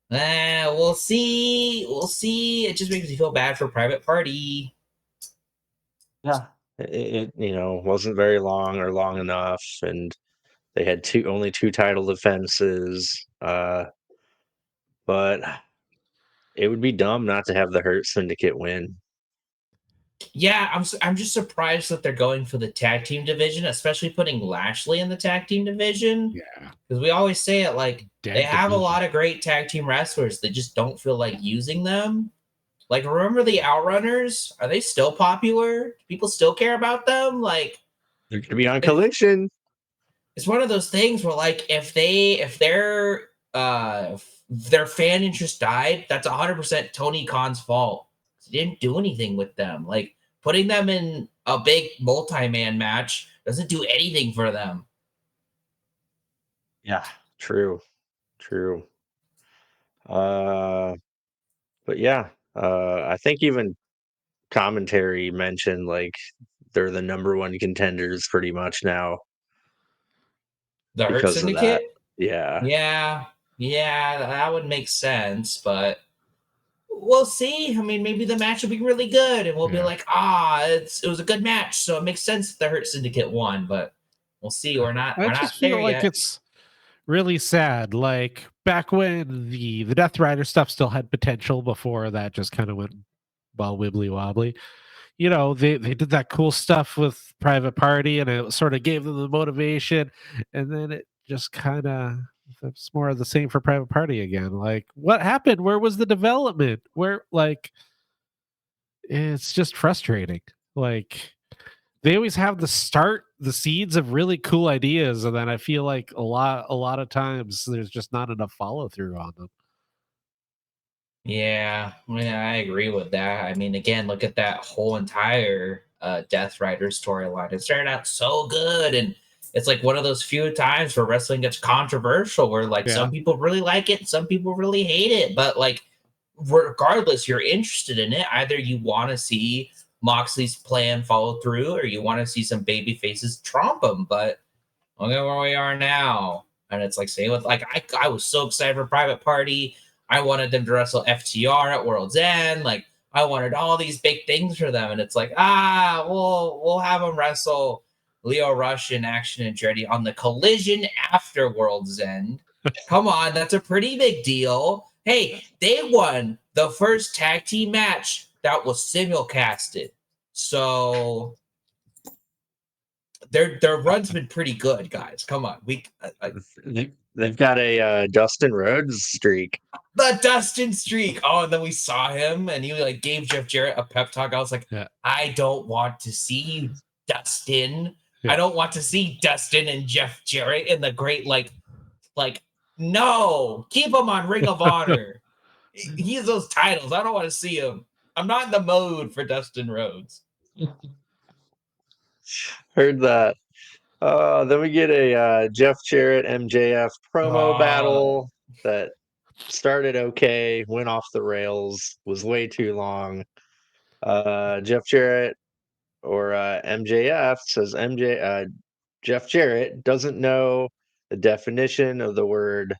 Speaker 3: we'll see. We'll see. It just makes me feel bad for Private Party.
Speaker 1: Yeah. It wasn't very long or long enough. And they had only 2 title defenses. But it would be dumb not to have the Hurt Syndicate win.
Speaker 3: Yeah, I'm just surprised that they're going for the tag team division, especially putting Lashley in the tag team division.
Speaker 2: Yeah.
Speaker 3: Because we always say it like they have a lot of great tag team wrestlers. They just don't feel like using them. Like, remember the Outrunners? Are they still popular? Do people still care about them? Like,
Speaker 1: They're going to be on Collision.
Speaker 3: It's one of those things where, like, if their fan interest died, that's 100% Tony Khan's fault. He didn't do anything with them. Like, putting them in a big multi-man match doesn't do anything for them.
Speaker 1: Yeah, true. But yeah, I think even commentary mentioned like they're the number 1 contenders pretty much now.
Speaker 3: The Hurt
Speaker 1: Because of that.
Speaker 3: Syndicate?
Speaker 1: Yeah.
Speaker 3: Yeah, that would make sense, but we'll see. I mean, maybe the match will be really good, and we'll be like, it was a good match, so it makes sense that the Hurt Syndicate won, but we'll see. We're not
Speaker 2: feel like
Speaker 3: yet.
Speaker 2: It's really sad. Like back when the Death Rider stuff still had potential before that just kind of went wibbly wobbly. They did that cool stuff with Private Party and it sort of gave them the motivation, and then it just kind of it's more of the same for Private Party again. Like what happened? Where was the development? Where like it's just frustrating. Like they always have the seeds of really cool ideas, and then I feel like a lot of times there's just not enough follow through on them.
Speaker 3: Yeah, I agree with that. I mean, again, look at that whole entire Death Rider storyline. It started out so good, and it's like one of those few times where wrestling gets controversial, where like some people really like it, some people really hate it, but like regardless, you're interested in it. Either you want to see Moxley's plan follow through, or you want to see some baby faces trump him. But look at where we are now. And it's like same with like I was so excited for Private Party. I wanted them to wrestle FTR at World's End. Like I wanted all these big things for them. And it's like, we'll have them wrestle Leo Rush in Action and Andretti on the Collision after World's End. Come on, that's a pretty big deal. Hey, they won the first tag team match that was simulcasted. So their run's been pretty good, guys. Come on.
Speaker 1: They've got a Dustin Rhodes streak.
Speaker 3: The Dustin streak. Oh, and then we saw him and he like gave Jeff Jarrett a pep talk. I was like, I don't want to see you, Dustin. I don't want to see Dustin and Jeff Jarrett in the great like no, keep him on Ring of Honor. He has those titles. I don't want to see him. I'm not in the mode for Dustin Rhodes.
Speaker 1: Heard that. Then we get a Jeff Jarrett MJF promo battle that started okay, went off the rails, was way too long. Jeff Jarrett or MJF says Jeff Jarrett doesn't know the definition of the word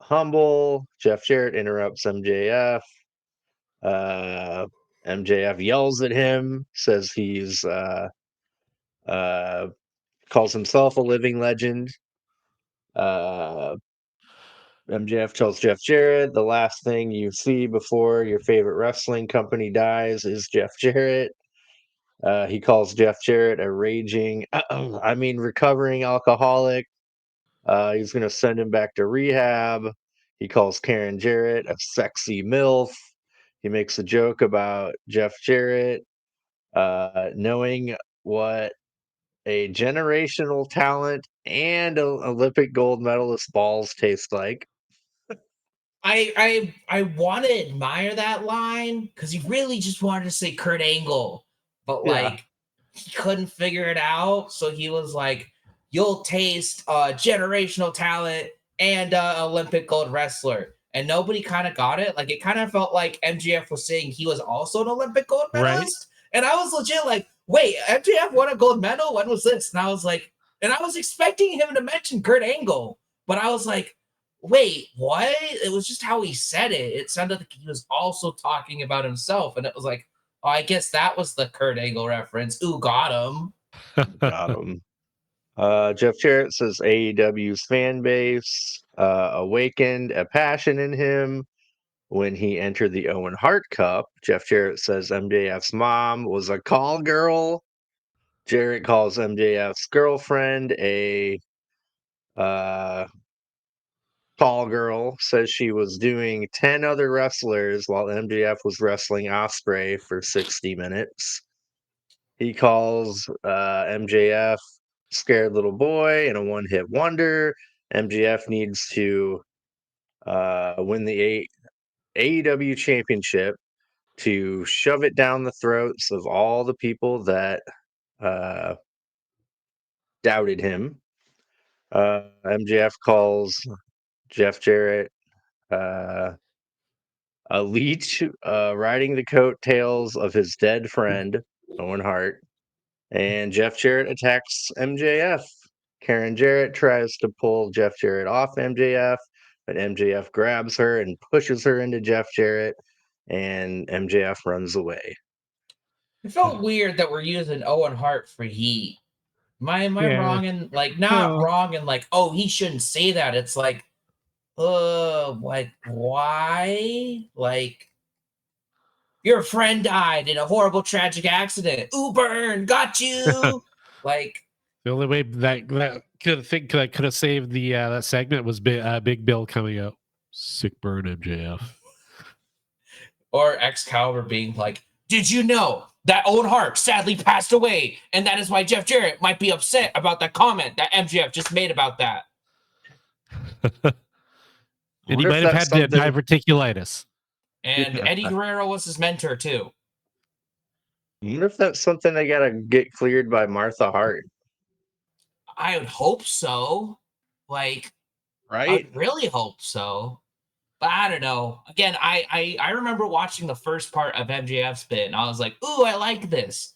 Speaker 1: humble. Jeff Jarrett interrupts MJF. MJF yells at him, says he's calls himself a living legend. MJF tells Jeff Jarrett the last thing you see before your favorite wrestling company dies is Jeff Jarrett. He calls Jeff Jarrett a recovering alcoholic. He's going to send him back to rehab. He calls Karen Jarrett a sexy MILF. He makes a joke about Jeff Jarrett knowing what a generational talent and an Olympic gold medalist balls taste like.
Speaker 3: I want to admire that line because he really just wanted to say Kurt Angle, but like he couldn't figure it out. So he was like, "You'll taste generational talent and Olympic gold wrestler," and nobody kind of got it. Like it kind of felt like MJF was saying he was also an Olympic gold medalist, and I was legit like, "Wait, MJF won a gold medal? When was this?" And I was like, and I was expecting him to mention Kurt Angle, but I was like, wait, what? It was just how he said it. It sounded like he was also talking about himself. And it was like, oh, I guess that was the Kurt Angle reference. Ooh, got him.
Speaker 1: Got him. Jeff Jarrett says AEW's fan base awakened a passion in him when he entered the Owen Hart Cup. Jeff Jarrett says MJF's mom was a call girl. Jarrett calls MJF's girlfriend a call girl, says she was doing 10 other wrestlers while MJF was wrestling Ospreay for 60 minutes. He calls MJF scared little boy and a one-hit wonder. MJF needs to win the AEW championship to shove it down the throats of all the people that doubted him. MJF calls Jeff Jarrett a leech riding the coattails of his dead friend, Owen Hart. And Jeff Jarrett attacks MJF. Karen Jarrett tries to pull Jeff Jarrett off MJF, but MJF grabs her and pushes her into Jeff Jarrett, and MJF runs away.
Speaker 3: It felt weird that we're using Owen Hart for heat. Am I wrong in like not wrong in like, oh, he shouldn't say that. It's like, like why? Like your friend died in a horrible tragic accident. Ooh, burn, got you. Like
Speaker 2: the only way that could have saved the that segment was Big Bill coming out. Sick burn, MJF.
Speaker 3: Or Excalibur being like, did you know that Owen Hart sadly passed away, and that is why Jeff Jarrett might be upset about that comment that MJF just made about that.
Speaker 2: And he might have had diverticulitis.
Speaker 3: And Eddie Guerrero was his mentor too.
Speaker 1: I wonder if that's something they gotta get cleared by Martha Hart.
Speaker 3: I would hope so. Like, I
Speaker 1: right?
Speaker 3: would really hope so. But I don't know. Again, I remember watching the first part of MJF's bit, and I was like, "Ooh, I like this."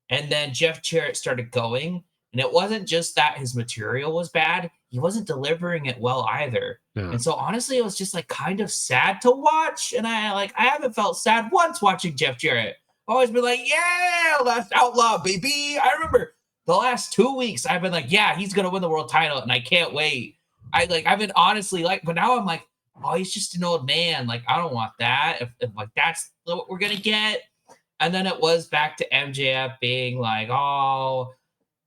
Speaker 3: And then Jeff Jarrett started going, and it wasn't just that his material was bad; he wasn't delivering it well either.
Speaker 2: Yeah.
Speaker 3: And so honestly, it was just like kind of sad to watch. And I haven't felt sad once watching Jeff Jarrett. I've always been like, "Yeah, last outlaw, baby." I remember the last 2 weeks, I've been like, "Yeah, he's gonna win the world title," and I can't wait. I've been honestly like, but now I'm like, oh, he's just an old man. Like, I don't want that. If like that's what we're gonna get. And then it was back to MJF being like, oh,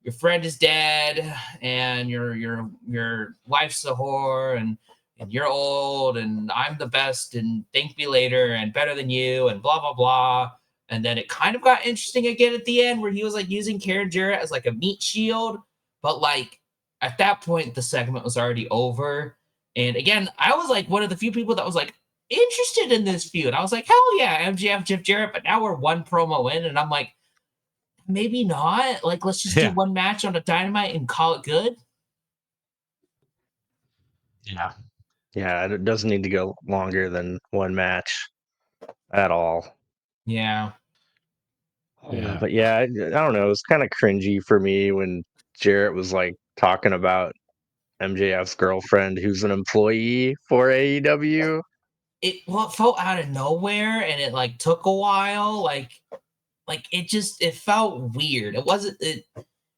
Speaker 3: your friend is dead, and your wife's a whore, and you're old, and I'm the best, and thank me later, and better than you, and blah blah blah. And then it kind of got interesting again at the end where he was like using Karen Jarrett as like a meat shield, but like at that point the segment was already over. And again, I was like one of the few people that was like interested in this feud. I was like, hell yeah, MJF, Jeff Jarrett. But now we're one promo in, and I'm like, maybe not. Like, let's just do
Speaker 2: Yeah.
Speaker 3: one match on a Dynamite and call it good.
Speaker 1: Yeah. Yeah, it doesn't need to go longer than one match at all.
Speaker 3: Yeah.
Speaker 2: Yeah.
Speaker 1: But yeah, I don't know. It was kind of cringy for me when Jarrett was like talking about MJF's girlfriend, who's an employee for AEW.
Speaker 3: It felt out of nowhere, and it like took a while. Like it felt weird. It wasn't it.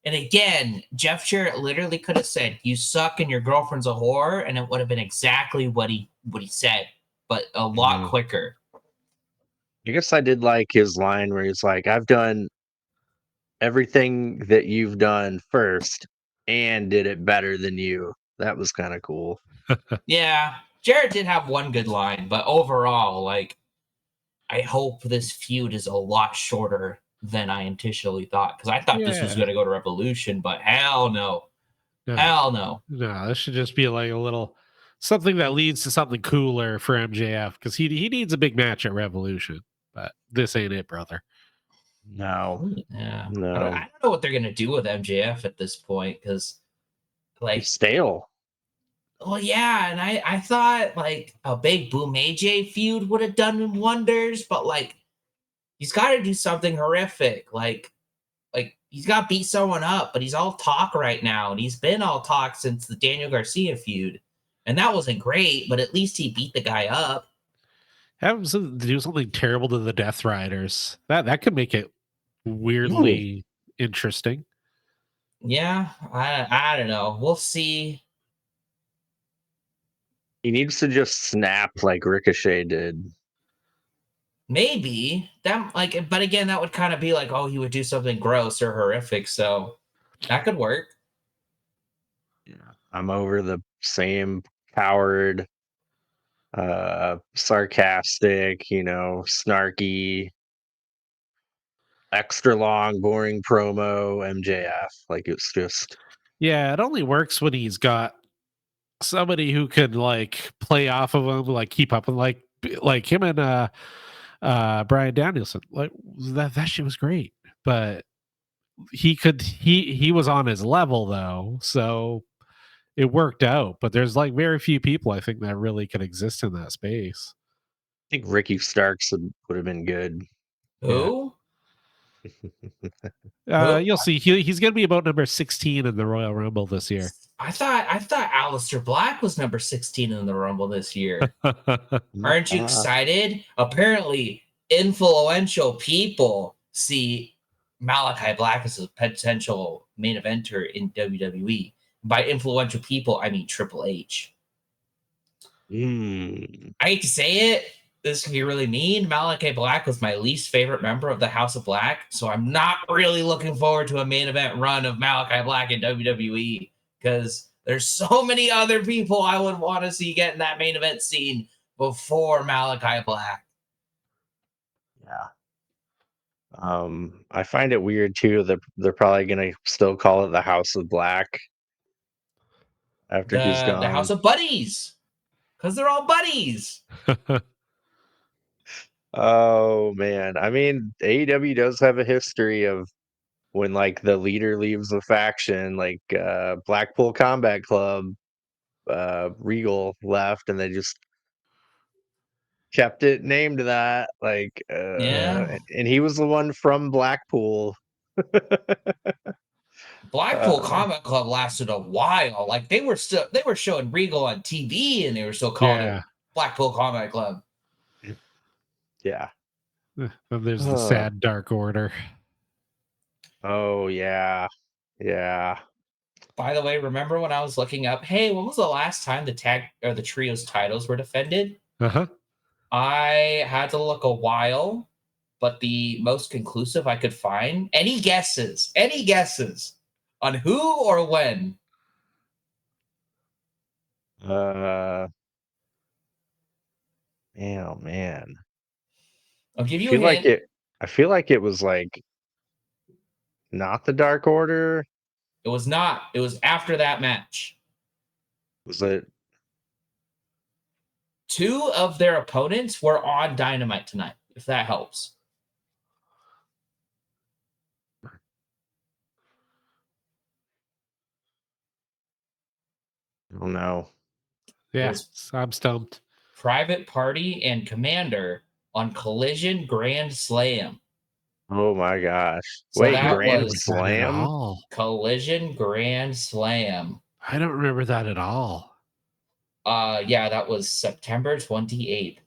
Speaker 3: And again, Jeff Jarrett literally could have said, "You suck and your girlfriend's a whore," and it would have been exactly what he said, but a lot quicker.
Speaker 1: I guess I did like his line where he's like, "I've done everything that you've done first and did it better than you." That was kind of cool.
Speaker 3: Yeah, Jarrett did have one good line, but overall, like, I hope this feud is a lot shorter than I initially thought, because I thought this was
Speaker 2: Yeah.
Speaker 3: going to go to Revolution, but hell no.
Speaker 2: No.
Speaker 3: Hell no.
Speaker 2: No, this should just be like a little something that leads to something cooler for MJF because he needs a big match at Revolution, but this ain't it, brother.
Speaker 1: No,
Speaker 3: Yeah. I
Speaker 1: no,
Speaker 3: don't know what they're going to do with MJF at this point, because,
Speaker 1: he's
Speaker 3: like,
Speaker 1: stale.
Speaker 3: well, yeah, and I thought, like, a big Boom AJ feud would have done him wonders, but, like, he's got to do something horrific. Like he's got to beat someone up, but he's all talk right now, and he's been all talk since the Daniel Garcia feud, and that wasn't great, but at least he beat the guy up.
Speaker 2: Have him do something terrible to the Death Riders. That could make it
Speaker 1: Ooh,
Speaker 2: weirdly interesting.
Speaker 3: Yeah, I don't know. We'll see.
Speaker 1: he needs to just snap like Ricochet did.
Speaker 3: Maybe that like, but again, that would kind of be like, oh, he would do something gross or horrific, so that could work.
Speaker 1: Yeah, I'm over the same coward, sarcastic, snarky, extra long, boring promo MJF. Like it's just
Speaker 2: Yeah, it only works when he's got somebody who can like play off of him, like keep up with like him and Brian Danielson. Like that shit was great. But he was on his level though, so it worked out. But there's like very few people I think that really could exist in that space.
Speaker 1: I think Ricky Starks would have been good.
Speaker 2: Yeah.
Speaker 3: Who? Who?
Speaker 2: You'll see. He's going to be about number 16 in the Royal Rumble this year.
Speaker 3: I thought Aleister Black was number 16 in the Rumble this year. Aren't you excited? Apparently, influential people see Malachi Black as a potential main eventer in WWE. By influential people, I mean Triple H. I hate to say it, this can be really mean. Malachi Black was my least favorite member of the House of Black, so I'm not really looking forward to a main event run of Malachi Black in WWE, because there's so many other people I would want to see get in that main event scene before Malachi Black.
Speaker 1: Yeah. I find it weird too that they're probably gonna still call it the House of Black after he's
Speaker 3: The
Speaker 1: gone.
Speaker 3: House of Buddies, because they're all buddies.
Speaker 1: Oh man, I mean AEW does have a history of when like the leader leaves the faction, like Blackpool Combat Club, Regal left, and they just kept it named that. Like,
Speaker 3: Yeah.
Speaker 1: and he was the one from Blackpool.
Speaker 3: Blackpool
Speaker 1: uh,
Speaker 3: Combat Club lasted a while. Like they were showing Regal on TV and they were still calling it
Speaker 2: Yeah.
Speaker 3: Blackpool Combat Club.
Speaker 1: yeah.
Speaker 2: And there's the sad Dark Order.
Speaker 1: Oh yeah. Yeah.
Speaker 3: By the way, remember when I was looking up, hey, when was the last time the tag or the trios titles were defended?
Speaker 2: Uh-huh.
Speaker 3: I had to look a while, but the most conclusive I could find. Any guesses? Any guesses on who or when?
Speaker 1: Man, oh man.
Speaker 3: I'll give
Speaker 1: I
Speaker 3: you a
Speaker 1: feel like
Speaker 3: hint.
Speaker 1: it was like not the Dark Order.
Speaker 3: It was not. It was after that match.
Speaker 1: Was it?
Speaker 3: Two of their opponents were on Dynamite tonight, if that helps.
Speaker 1: I don't know.
Speaker 2: Yeah,
Speaker 3: Was
Speaker 2: I'm stumped.
Speaker 3: Private Party and Commander on Collision Grand Slam.
Speaker 1: Oh my gosh.
Speaker 3: So
Speaker 1: Wait,
Speaker 2: I don't
Speaker 3: that
Speaker 1: Grand
Speaker 2: remember
Speaker 3: was
Speaker 2: that at
Speaker 1: Slam?
Speaker 2: all.
Speaker 3: Collision Grand Slam.
Speaker 2: I don't remember that at all.
Speaker 3: Yeah, that was September 28th.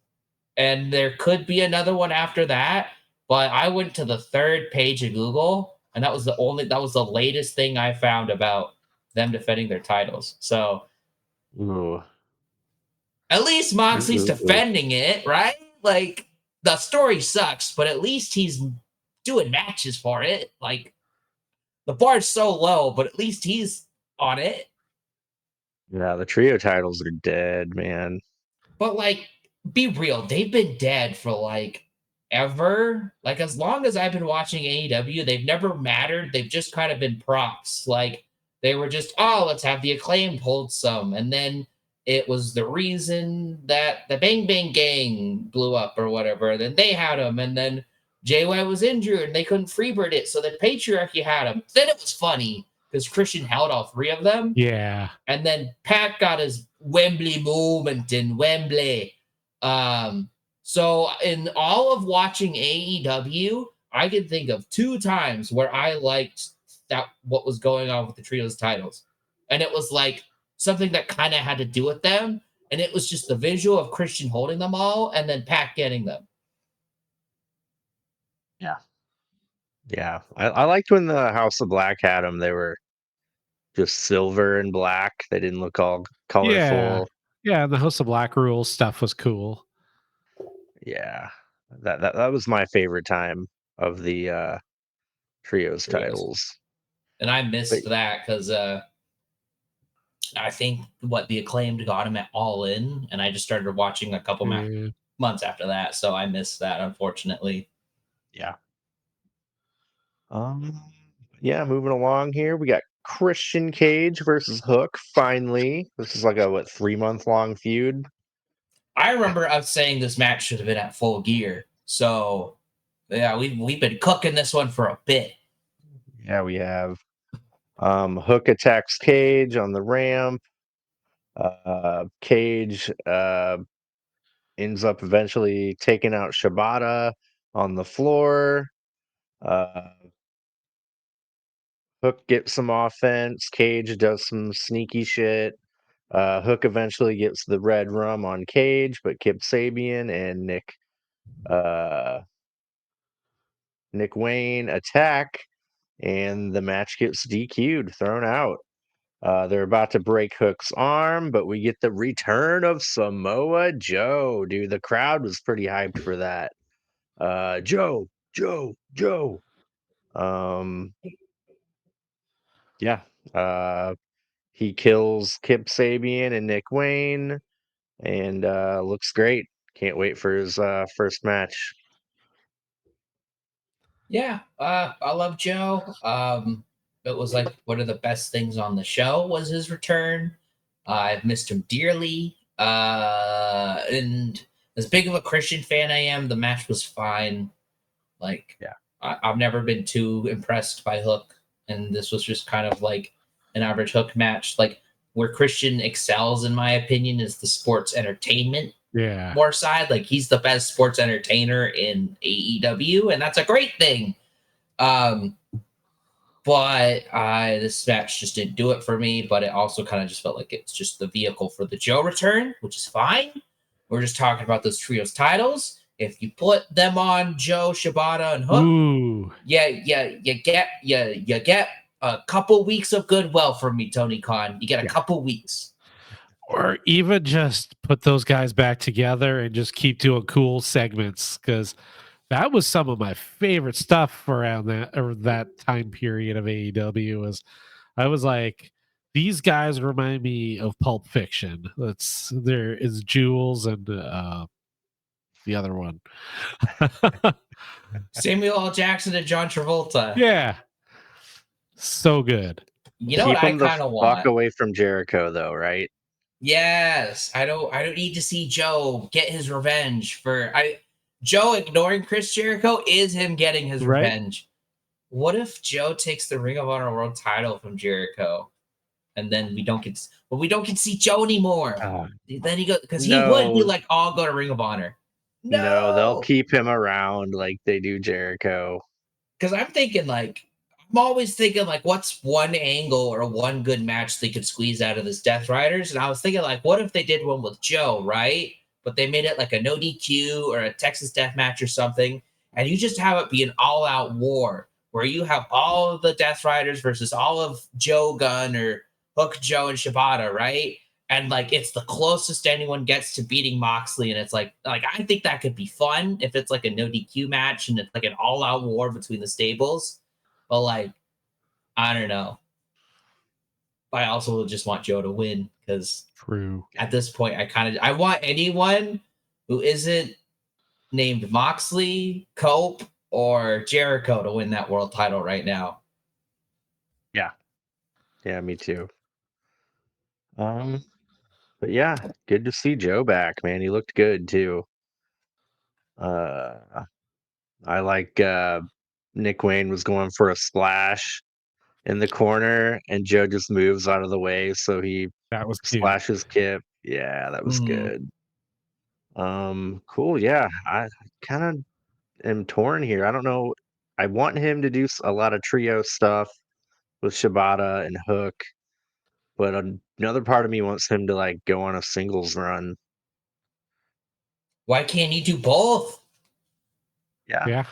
Speaker 3: And there could be another one after that, but I went to the third page of Google, and that was the latest thing I found about them defending their titles. So
Speaker 1: Ooh.
Speaker 3: at least
Speaker 1: Ooh,
Speaker 3: Moxley's
Speaker 1: ooh, ooh.
Speaker 3: defending it, right? Like the story sucks, but at least he's doing matches for it. Like the bar's so low, but at least he's on it.
Speaker 1: Yeah, the trio titles are dead, man.
Speaker 3: But like, be real, they've been dead for like ever. Like as long as I've been watching AEW, they've never mattered. They've just kind of been props. Like they were just, oh, let's have the Acclaimed hold some, and then it was the reason that the Bang Bang Gang blew up or whatever. Then they had him, and then JY was injured and they couldn't freebird it, so the Patriarchy had him. Then it was funny because Christian held all three of them.
Speaker 2: Yeah.
Speaker 3: And then Pat got his Wembley moment in Wembley. So in all of watching AEW, I can think of 2 times where I liked that what was going on with the trios titles. And it was like something that kind of had to do with them. And it was just the visual of Christian holding them all and then Pat getting them.
Speaker 1: Yeah. Yeah. I liked when the House of Black had them. They were just silver and black. They didn't look all
Speaker 2: Yeah.
Speaker 1: colorful.
Speaker 2: Yeah, the House of Black Rules stuff was cool.
Speaker 1: Yeah. That was my favorite time of the trios titles.
Speaker 3: And I
Speaker 1: But
Speaker 3: missed that because I think the Acclaimed got him at All In, and I just started watching a couple months after that, so I missed that, unfortunately.
Speaker 1: yeah. Yeah, moving along here. We got Christian Cage versus Hook. Finally, this is like a 3-month long feud.
Speaker 3: I remember us saying this match should have been at Full Gear. So yeah, we've been cooking this one for a bit.
Speaker 1: Yeah, we have Hook attacks Cage on the ramp. Cage ends up eventually taking out Shibata on the floor. Hook gets some offense. Cage does some sneaky shit. Hook eventually gets the red rum on Cage, but Kip Sabian and Nick Wayne attack, and the match gets DQ'd, thrown out. They're about to break Hook's arm, but we get the return of Samoa Joe. Dude, the crowd was pretty hyped for that. Joe. Yeah. He kills Kip Sabian and Nick Wayne, and looks great. Can't wait for his first match.
Speaker 3: Yeah, I love Joe. It was like one of the best things on the show was his return. I've missed him dearly. And as big of a Christian fan I am, the match was fine. Like,
Speaker 1: Yeah.
Speaker 3: I've never been too impressed by Hook, and this was just kind of like an average Hook match. Like where Christian excels, in my opinion, is the sports entertainment more side. Like he's the best sports entertainer in AEW, and that's a great thing. But this match just didn't do it for me. But it also kind of just felt like it's just the vehicle for the Joe return, which is fine. We're just talking about those trios titles. If you put them on Joe, Shibata, and Hook, you get a couple weeks of goodwill from me, Tony Khan. You get a couple weeks.
Speaker 2: Or even just put those guys back together and just keep doing cool segments, because that was some of my favorite stuff around that time period of AEW. I was like, these guys remind me of Pulp Fiction. There is Jules and the other one.
Speaker 3: Samuel L. Jackson and John Travolta.
Speaker 2: Yeah. So good.
Speaker 3: You know
Speaker 1: Keep
Speaker 3: what I
Speaker 1: him the
Speaker 3: kind of
Speaker 1: fuck
Speaker 3: want?
Speaker 1: away from Jericho, though, right?
Speaker 3: Yes. I don't need to see Joe get his revenge for Joe ignoring Chris Jericho is him getting his revenge. What if Joe takes the Ring of Honor World title from Jericho, and then we don't get to see Joe anymore? Then he goes, because he would be like, "I'll go to Ring of Honor."
Speaker 1: No, they'll keep him around like they do Jericho.
Speaker 3: Because I'm always thinking like, what's one angle or one good match they could squeeze out of this Death Riders? And I was thinking like, what if they did one with Joe, right? But they made it like a no DQ or a Texas Death Match or something, and you just have it be an all-out war where you have all of the Death Riders versus all of Joe Gunn or Hook, Joe, and Shibata, right? And like it's the closest anyone gets to beating Moxley, and it's like I think that could be fun if it's like a no DQ match and it's like an all-out war between the stables. But like, I don't know. I also just want Joe to win because at this point I want anyone who isn't named Moxley, Cope, or Jericho to win that world title right now.
Speaker 1: Yeah, me too. But yeah, good to see Joe back, man. He looked good too. I like Nick Wayne was going for a splash in the corner, and Joe just moves out of the way, so he splashes Kip. Yeah, that was good. Cool. Yeah, I kind of am torn here. I don't know. I want him to do a lot of trio stuff with Shibata and Hook, but another part of me wants him to like go on a singles run.
Speaker 3: Why can't he do both?
Speaker 1: Yeah.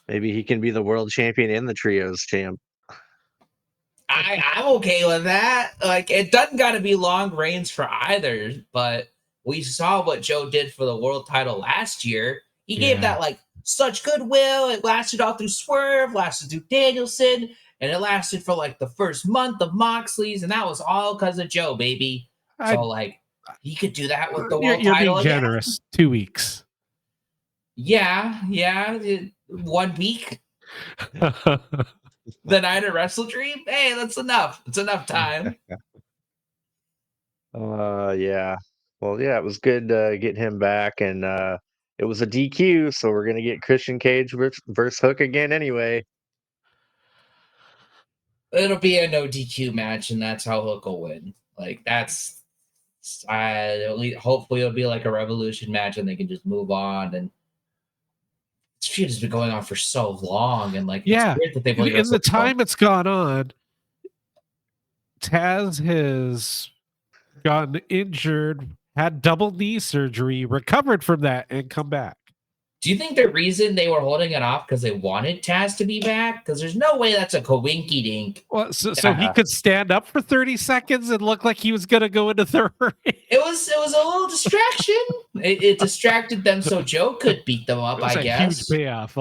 Speaker 1: Maybe he can be the world champion and the trios champ.
Speaker 3: I'm okay with that. Like, it doesn't got to be long reigns for either, but we saw what Joe did for the world title last year. He gave that like such goodwill. It lasted all through Swerve, lasted through Danielson, and it lasted for like the first month of Moxley's, and that was all because of Joe, baby. So like, he could do that with the world
Speaker 2: you're
Speaker 3: title.
Speaker 2: Being generous. 2 weeks.
Speaker 3: Yeah. 1 week. The night of Wrestle Dream. Hey, that's enough. It's enough time.
Speaker 1: Yeah. Well, yeah, it was good getting him back, and it was a DQ, so we're gonna get Christian Cage versus Hook again anyway.
Speaker 3: It'll be a no DQ match, and that's how Hook will win. Like that's, hopefully it'll be like a Revolution match, and they can just move on. And this feud has been going on for so long, and like it's weird that they've
Speaker 2: in the time it's gone on, Taz has gotten injured, had double knee surgery, recovered from that, and come back.
Speaker 3: Do you think the reason they were holding it off because they wanted Taz to be back? Because there's no way that's a coinky dink.
Speaker 2: Well, so he could stand up for 30 seconds and look like he was going to go into the ring.
Speaker 3: It was a little distraction. It distracted them so Joe could beat them up, I guess.
Speaker 2: Huge payoff.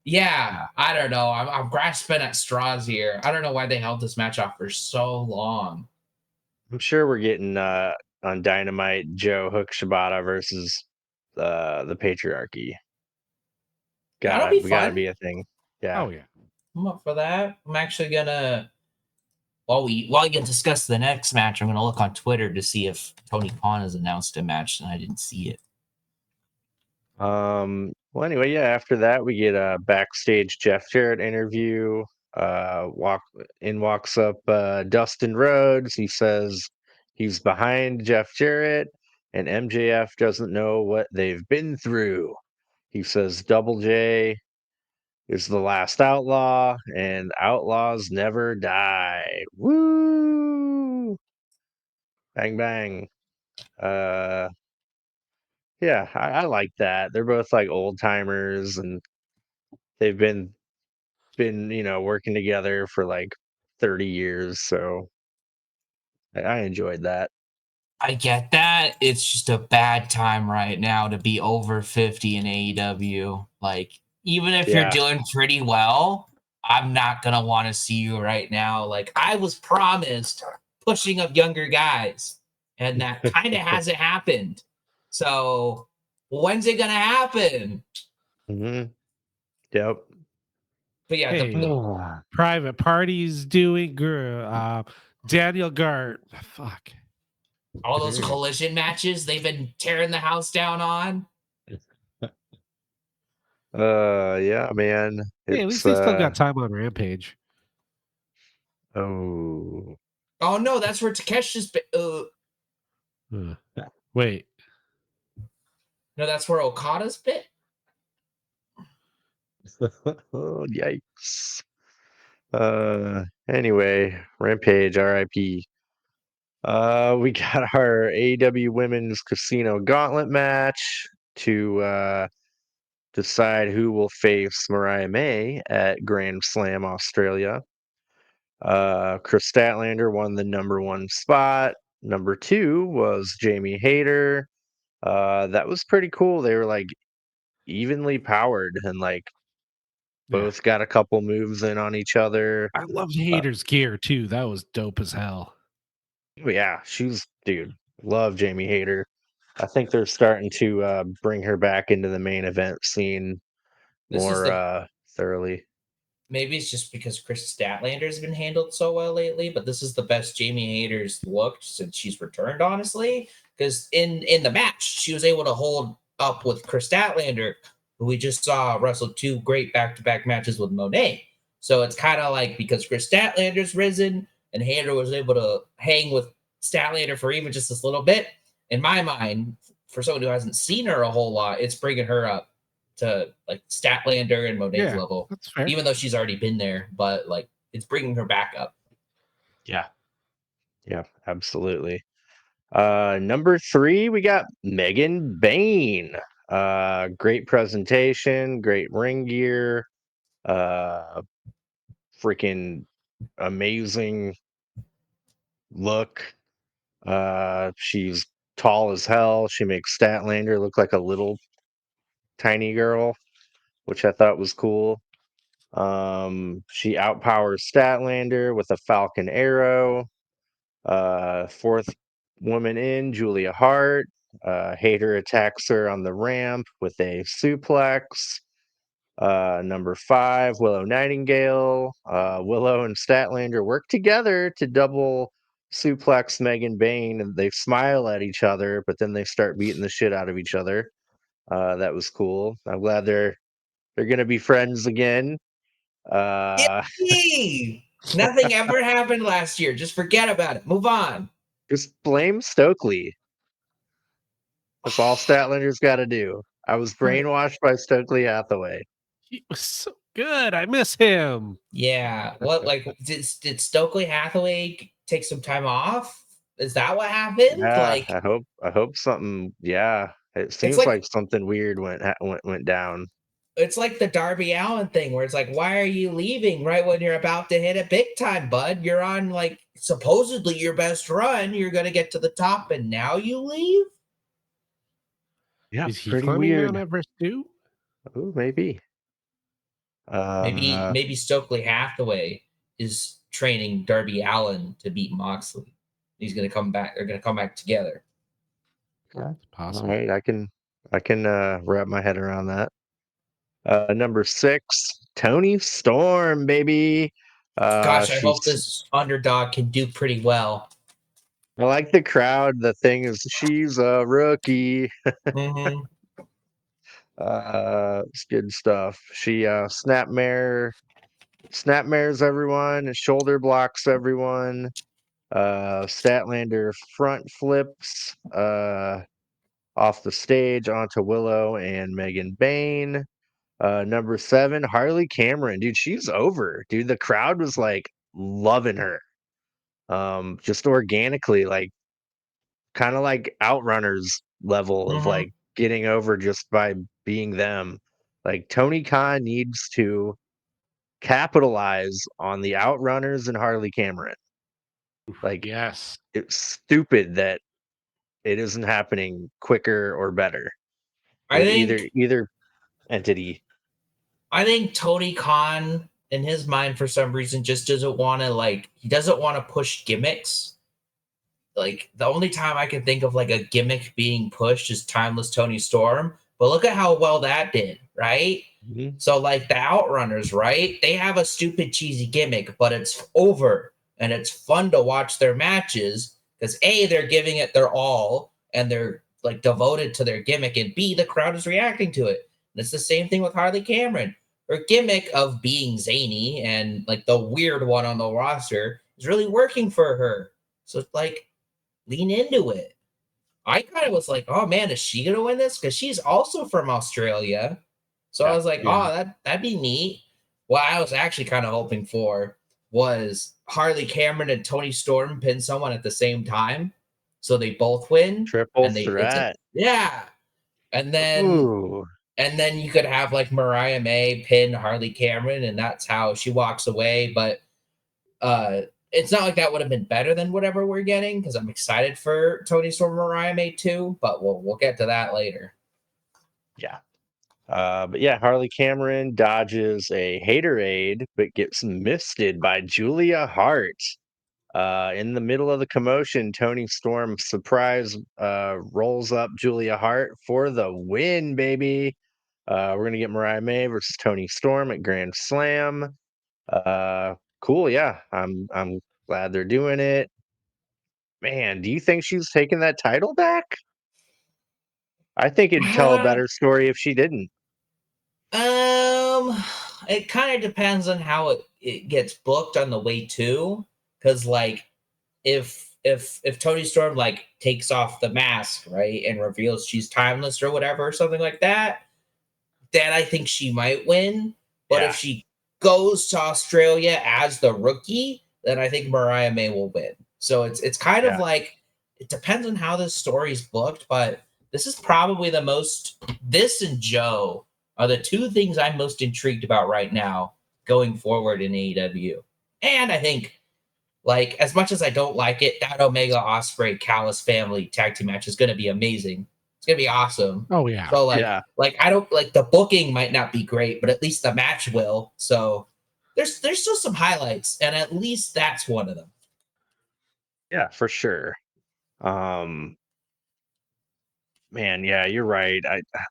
Speaker 3: Yeah, I don't know. I'm grasping at straws here. I don't know why they held this match off for so long.
Speaker 1: I'm sure we're getting on Dynamite Joe Hook Shibata versus the Patriarchy.
Speaker 3: That'll be fun.
Speaker 1: Gotta be a thing. Yeah.
Speaker 2: Oh yeah.
Speaker 3: I'm up for that. I'm actually gonna while you discuss the next match, I'm gonna look on Twitter to see if Tony Khan has announced a match, and I didn't see it.
Speaker 1: Well, anyway, yeah. After that, we get a backstage Jeff Jarrett interview. Walks up Dustin Rhodes. He says he's behind Jeff Jarrett, and MJF doesn't know what they've been through. He says Double J is the last outlaw, and outlaws never die. Woo! Bang bang. Uh, yeah, I like that. They're both like old timers, and they've been working together for like 30 years. So I enjoyed that.
Speaker 3: I get that. It's just a bad time right now to be over 50 in AEW. Like, even if you're
Speaker 1: Yeah.
Speaker 3: doing pretty well, I'm not going to want to see you right now. Like, I was promised pushing of younger guys, and that kind of hasn't happened. So, when's it going to happen?
Speaker 1: Yep.
Speaker 3: But yeah,
Speaker 2: Hey, private parties doing Daniel Gart. Fuck.
Speaker 3: all those collision matches they've been tearing the house down on.
Speaker 1: Yeah, man.
Speaker 2: Hey, at least they still got time on Rampage.
Speaker 1: Oh.
Speaker 3: Oh no, that's where Takeshi's.
Speaker 2: Wait.
Speaker 3: No, that's where Okada's bit.
Speaker 1: Oh, yikes. Anyway, Rampage, RIP. We got our AEW Women's Casino Gauntlet match to decide who will face Mariah May at Grand Slam Australia. Chris Statlander won the number 1 spot. Number 2 was Jamie Hayter. That was pretty cool. They were like evenly powered and like both got a couple moves in on each other.
Speaker 2: I loved Hayter's gear too. That was dope as hell.
Speaker 1: Yeah, dude, love Jamie Hayter. I think they're starting to bring her back into the main event scene more thoroughly.
Speaker 3: Maybe it's just because Chris Statlander's been handled so well lately, but this is the best Jamie Hayter's looked since she's returned, honestly. Because in the match, she was able to hold up with Chris Statlander, who we just saw wrestle 2 great back-to-back matches with Monet. So it's kind of like because Chris Statlander's risen and Hayter was able to hang with Statlander for even just this little bit. In my mind, for someone who hasn't seen her a whole lot, it's bringing her up to like Statlander and Monet's level.
Speaker 2: That's fair.
Speaker 3: Even though she's already been there, but like it's bringing her back up.
Speaker 1: Yeah, absolutely. Number 3, we got Megan Bain. Great presentation, great ring gear, freaking amazing look. She's tall as hell. She makes Statlander look like a little tiny girl, which I thought was cool. She outpowers Statlander with a Falcon Arrow. 4th woman in, Julia Hart. Hayter attacks her on the ramp with a suplex. Number 5, Willow Nightingale. Willow and Statlander work together to double suplex Megan Bain, and they smile at each other, but then they start beating the shit out of each other. That was cool. I'm glad they're gonna be friends again.
Speaker 3: Yay! Nothing ever happened last year. Just forget about it. Move on.
Speaker 1: Just blame Stokely. That's all Statlander's got to do. I was brainwashed by Stokely Hathaway.
Speaker 2: He was so good. I miss him.
Speaker 3: Yeah. What like did Stokely Hathaway take some time off? Is that what happened?
Speaker 1: Yeah,
Speaker 3: Like
Speaker 1: I hope something. Yeah, it seems like something weird went down.
Speaker 3: it's like the Darby Allin thing where it's like, why are you leaving right when you're about to hit it big time, bud? You're on like supposedly your best run. You're gonna get to the top, and now you leave.
Speaker 1: Yeah,
Speaker 2: is he
Speaker 1: pretty
Speaker 2: climbing
Speaker 1: weird.
Speaker 2: Mount Everest too?
Speaker 1: Oh, maybe.
Speaker 3: Maybe Stokely Hathaway is training Darby Allin to beat Moxley. He's gonna come back. They're gonna come back together.
Speaker 2: That's possible.
Speaker 1: All right, I can wrap my head around that. Number 6, Tony Storm, baby.
Speaker 3: Gosh, I hope this underdog can do pretty well.
Speaker 1: I like the crowd. The thing is, she's a rookie.
Speaker 3: Mm-hmm.
Speaker 1: It's good stuff. She snapmares everyone, shoulder blocks everyone. Statlander front flips off the stage onto Willow and Megan Bain. Number 7, Harley Cameron. Dude, she's over. Dude, the crowd was like loving her. Just organically, like kind of like Outrunners level of
Speaker 3: Mhm.
Speaker 1: like getting over just by being them. Like Tony Khan needs to capitalize on the Outrunners and Harley Cameron. Like
Speaker 2: Yes.
Speaker 1: it's stupid that it isn't happening quicker or better
Speaker 3: I
Speaker 1: with either
Speaker 3: think
Speaker 1: either entity.
Speaker 3: I think Tony Khan in his mind for some reason just doesn't want to he doesn't want to push gimmicks. Like the only time I can think of like a gimmick being pushed is Timeless Tony Storm, but look at how well that did, right?
Speaker 1: Mhm.
Speaker 3: So like the Outrunners, right? They have a stupid cheesy gimmick, but it's over and it's fun to watch their matches because A, they're giving it their all and they're like devoted to their gimmick, and B, the crowd is reacting to it. And it's the same thing with Harley Cameron. Her gimmick of being zany and like the weird one on the roster is really working for her. So like lean into it. I kind of was like, oh man, is she gonna win this? Because she's also from Australia. So I
Speaker 1: Yeah.
Speaker 3: was like,
Speaker 2: Yeah.
Speaker 3: oh, that'd be neat. What I was actually kind of hoping for was Harley Cameron and Tony Storm pin someone at the same time, so they both win,
Speaker 1: Triple
Speaker 3: and it's a
Speaker 1: threat.
Speaker 3: yeah, and then
Speaker 1: Ooh.
Speaker 3: you could have like Mariah May pin Harley Cameron, and that's how she walks away. But uh, it's not like that would have been better than whatever we're getting because I'm excited for Tony Storm and Mariah May too, but we'll get to that later.
Speaker 1: Yeah. But yeah, Harley Cameron dodges a haterade, but gets misted by Julia Hart. In the middle of the commotion, Tony Storm surprise rolls up Julia Hart for the win, baby. We're gonna get Mariah May versus Tony Storm at Grand Slam. Cool, yeah. I'm glad they're doing it. Man, do you think she's taking that title back? I think it'd tell a
Speaker 3: Uh,
Speaker 1: better story if she didn't.
Speaker 3: um, it kind of depends on how it gets booked on the way too, because like if Tony Storm like takes off the mask right and reveals she's timeless or whatever or something like that, then I think she might win. But if
Speaker 1: Yeah,
Speaker 3: she goes to Australia as the rookie, then I think Mariah May will win. So it's kind of
Speaker 1: yeah,
Speaker 3: like it depends on how this story's booked, but this is probably the most this and Joe are the two things I'm most intrigued about right now going forward in AEW. And I think like as much as I don't like it, that Omega Osprey Callis family tag team match is going to be amazing. It's going to be awesome.
Speaker 2: Oh yeah.
Speaker 3: So
Speaker 1: yeah.
Speaker 3: I don't like the booking might not be great, but at least the match will. So there's still some highlights, and at least that's one of them.
Speaker 1: Yeah, for sure. Um, man, yeah, you're right.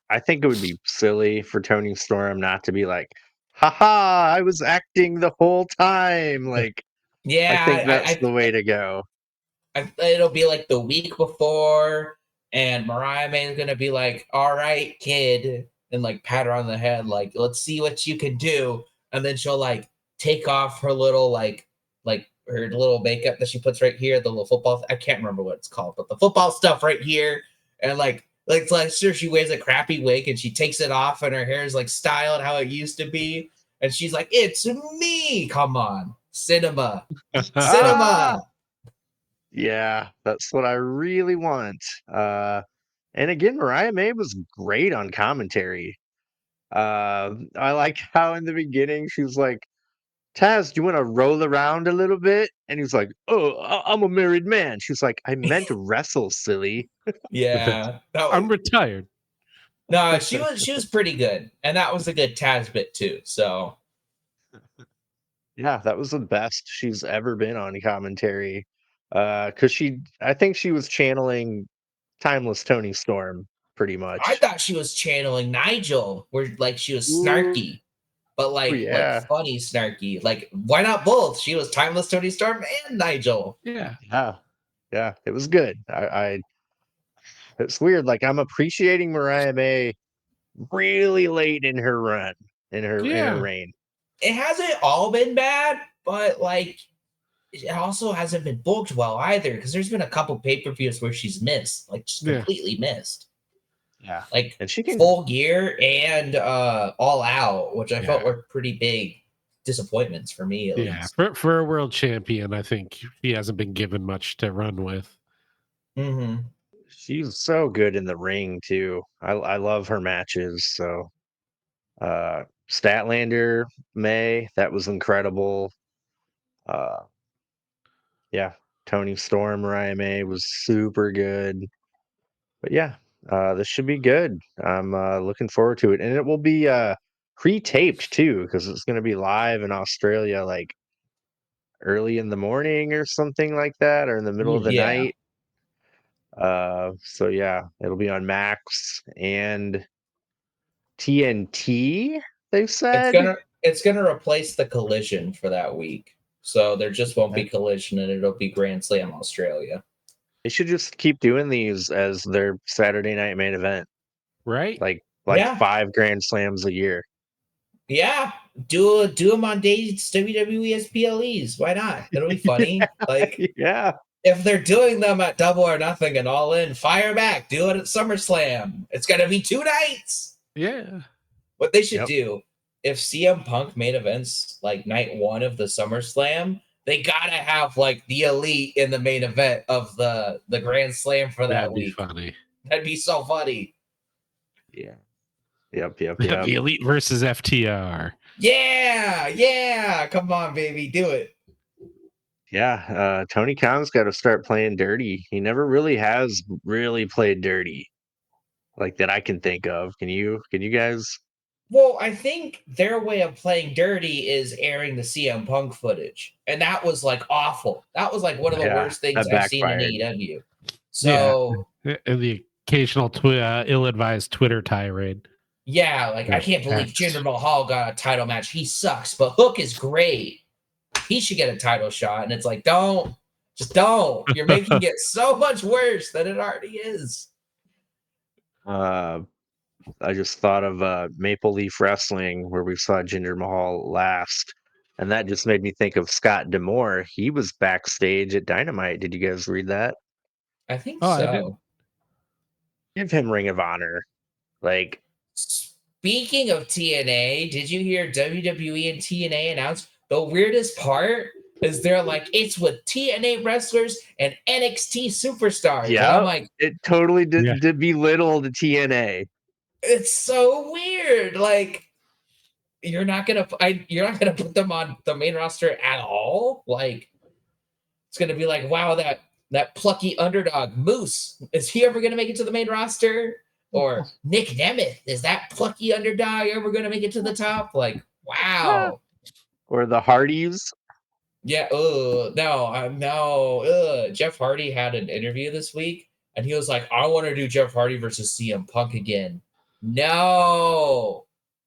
Speaker 1: I think it would be silly for Tony Storm not to be like, haha, I was acting the whole time. Like, I think
Speaker 3: Yeah,
Speaker 1: that's the way to go.
Speaker 3: it'll be like the week before, and Mariah May is gonna be like, "All right, kid," and like pat her on the head, like, "Let's see what you can do." And then she'll like take off her little like her little makeup that she puts right here, the little football. I can't remember what it's called, but the football stuff right here, and like sure she wears a crappy wig and she takes it off, and her hair is like styled how it used to be, and she's like, "It's me, come on, cinema, cinema."
Speaker 1: Yeah, that's what I really want. And again, Mariah May was great on commentary. I like how in the beginning she was like, Taz, do you want to roll around a little bit? And he was like, oh, I'm a married man. She's like, I meant to wrestle, silly.
Speaker 3: Yeah, that
Speaker 2: I'm
Speaker 3: was
Speaker 2: retired.
Speaker 3: no. She was pretty good, and that was a good Taz bit too. So
Speaker 1: Yeah, that was the best she's ever been on commentary. Because I think she was channeling Timeless Tony Storm pretty
Speaker 3: I
Speaker 1: much.
Speaker 3: thought she was channeling Nigel, where like she was
Speaker 1: Ooh,
Speaker 3: snarky, but like
Speaker 1: yeah.
Speaker 3: funny snarky. Like why not both? She was timeless Tony Storm and Nigel.
Speaker 2: Yeah.
Speaker 1: Yeah. Yeah, it was good. It's weird. Like I'm appreciating Mariah May really late in her run, in her reign.
Speaker 3: It hasn't all been bad, but like it also hasn't been booked well either, because there's been a couple pay-per-views where she's missed, like just completely missed.
Speaker 1: Yeah.
Speaker 3: Like
Speaker 1: And she can
Speaker 3: Full Gear and All Out, which I felt were pretty big disappointments for me at least.
Speaker 2: For a world champion, I think he hasn't been given much to run with.
Speaker 3: Mm-hmm.
Speaker 1: She's so good in the ring too. I love her matches. So Statlander May, that was incredible. Yeah, Tony Storm Mariah May was super good. But yeah, this should be good. I'm looking forward to it, and it will be pre-taped too, because it's going to be live in Australia, like early in the morning or something like that, or in the middle of the
Speaker 3: Yeah.
Speaker 1: night. So yeah, it'll be on Max and TNT. They said
Speaker 3: It's gonna replace the Collision for that week. So there just won't be Collision, and it'll be Grand Slam Australia.
Speaker 1: they should just keep doing these as their Saturday night main event,
Speaker 2: Right?
Speaker 1: like
Speaker 3: Yeah.
Speaker 1: 5 Grand Slams a year.
Speaker 3: Yeah, do them on days WWE as PLEs. Why not? It'll be funny. Like,
Speaker 1: Yeah.
Speaker 3: if they're doing them at Double or Nothing and All In, fire back. Do it at SummerSlam. It's gonna be 2 nights.
Speaker 2: Yeah.
Speaker 3: What they should do, if CM Punk main events like night 1 of the SummerSlam, they gotta have like the Elite in the main event of the Grand Slam for that week.
Speaker 2: That'd be funny.
Speaker 3: That'd be so funny.
Speaker 1: Yeah. Yep.
Speaker 2: The Elite versus FTR.
Speaker 3: Yeah. Come on, baby, do it.
Speaker 1: Yeah, Tony Khan's got to start playing dirty. He never really has really played dirty, like that I can think of. Can you guys?
Speaker 3: Well, I think their way of playing dirty is airing the CM Punk footage, and that was like awful. That was like one of the worst things I've seen in AEW. So,
Speaker 2: and the occasional ill-advised Twitter tirade.
Speaker 3: Yeah, like I can't believe Jinder Mahal got a title match. He sucks, but Hook is great. He should get a title shot. And it's like, don't. You're making it so much worse than it already is.
Speaker 1: I just thought of Maple Leaf Wrestling, where we saw Jinder Mahal last, and that just made me think of Scott D'Amore. He was backstage at Dynamite. Did you guys read that?
Speaker 3: I think so.
Speaker 1: Give him Ring of Honor. Like,
Speaker 3: speaking of TNA, did you hear WWE and TNA announce? The weirdest part is they're like, it's with TNA wrestlers and NXT superstars.
Speaker 1: Yeah,
Speaker 3: I'm like,
Speaker 1: it totally did belittle the TNA.
Speaker 3: It's so weird. Like, you're not gonna put them on the main roster at all. Like, it's gonna be like, wow, that plucky underdog Moose, is he ever gonna make it to the main roster? Or Nick Nemeth, is that plucky underdog ever gonna make it to the top? Like, wow.
Speaker 1: Or the Hardys.
Speaker 3: Yeah. Jeff Hardy had an interview this week, and he was like, I want to do Jeff Hardy versus CM Punk again. No.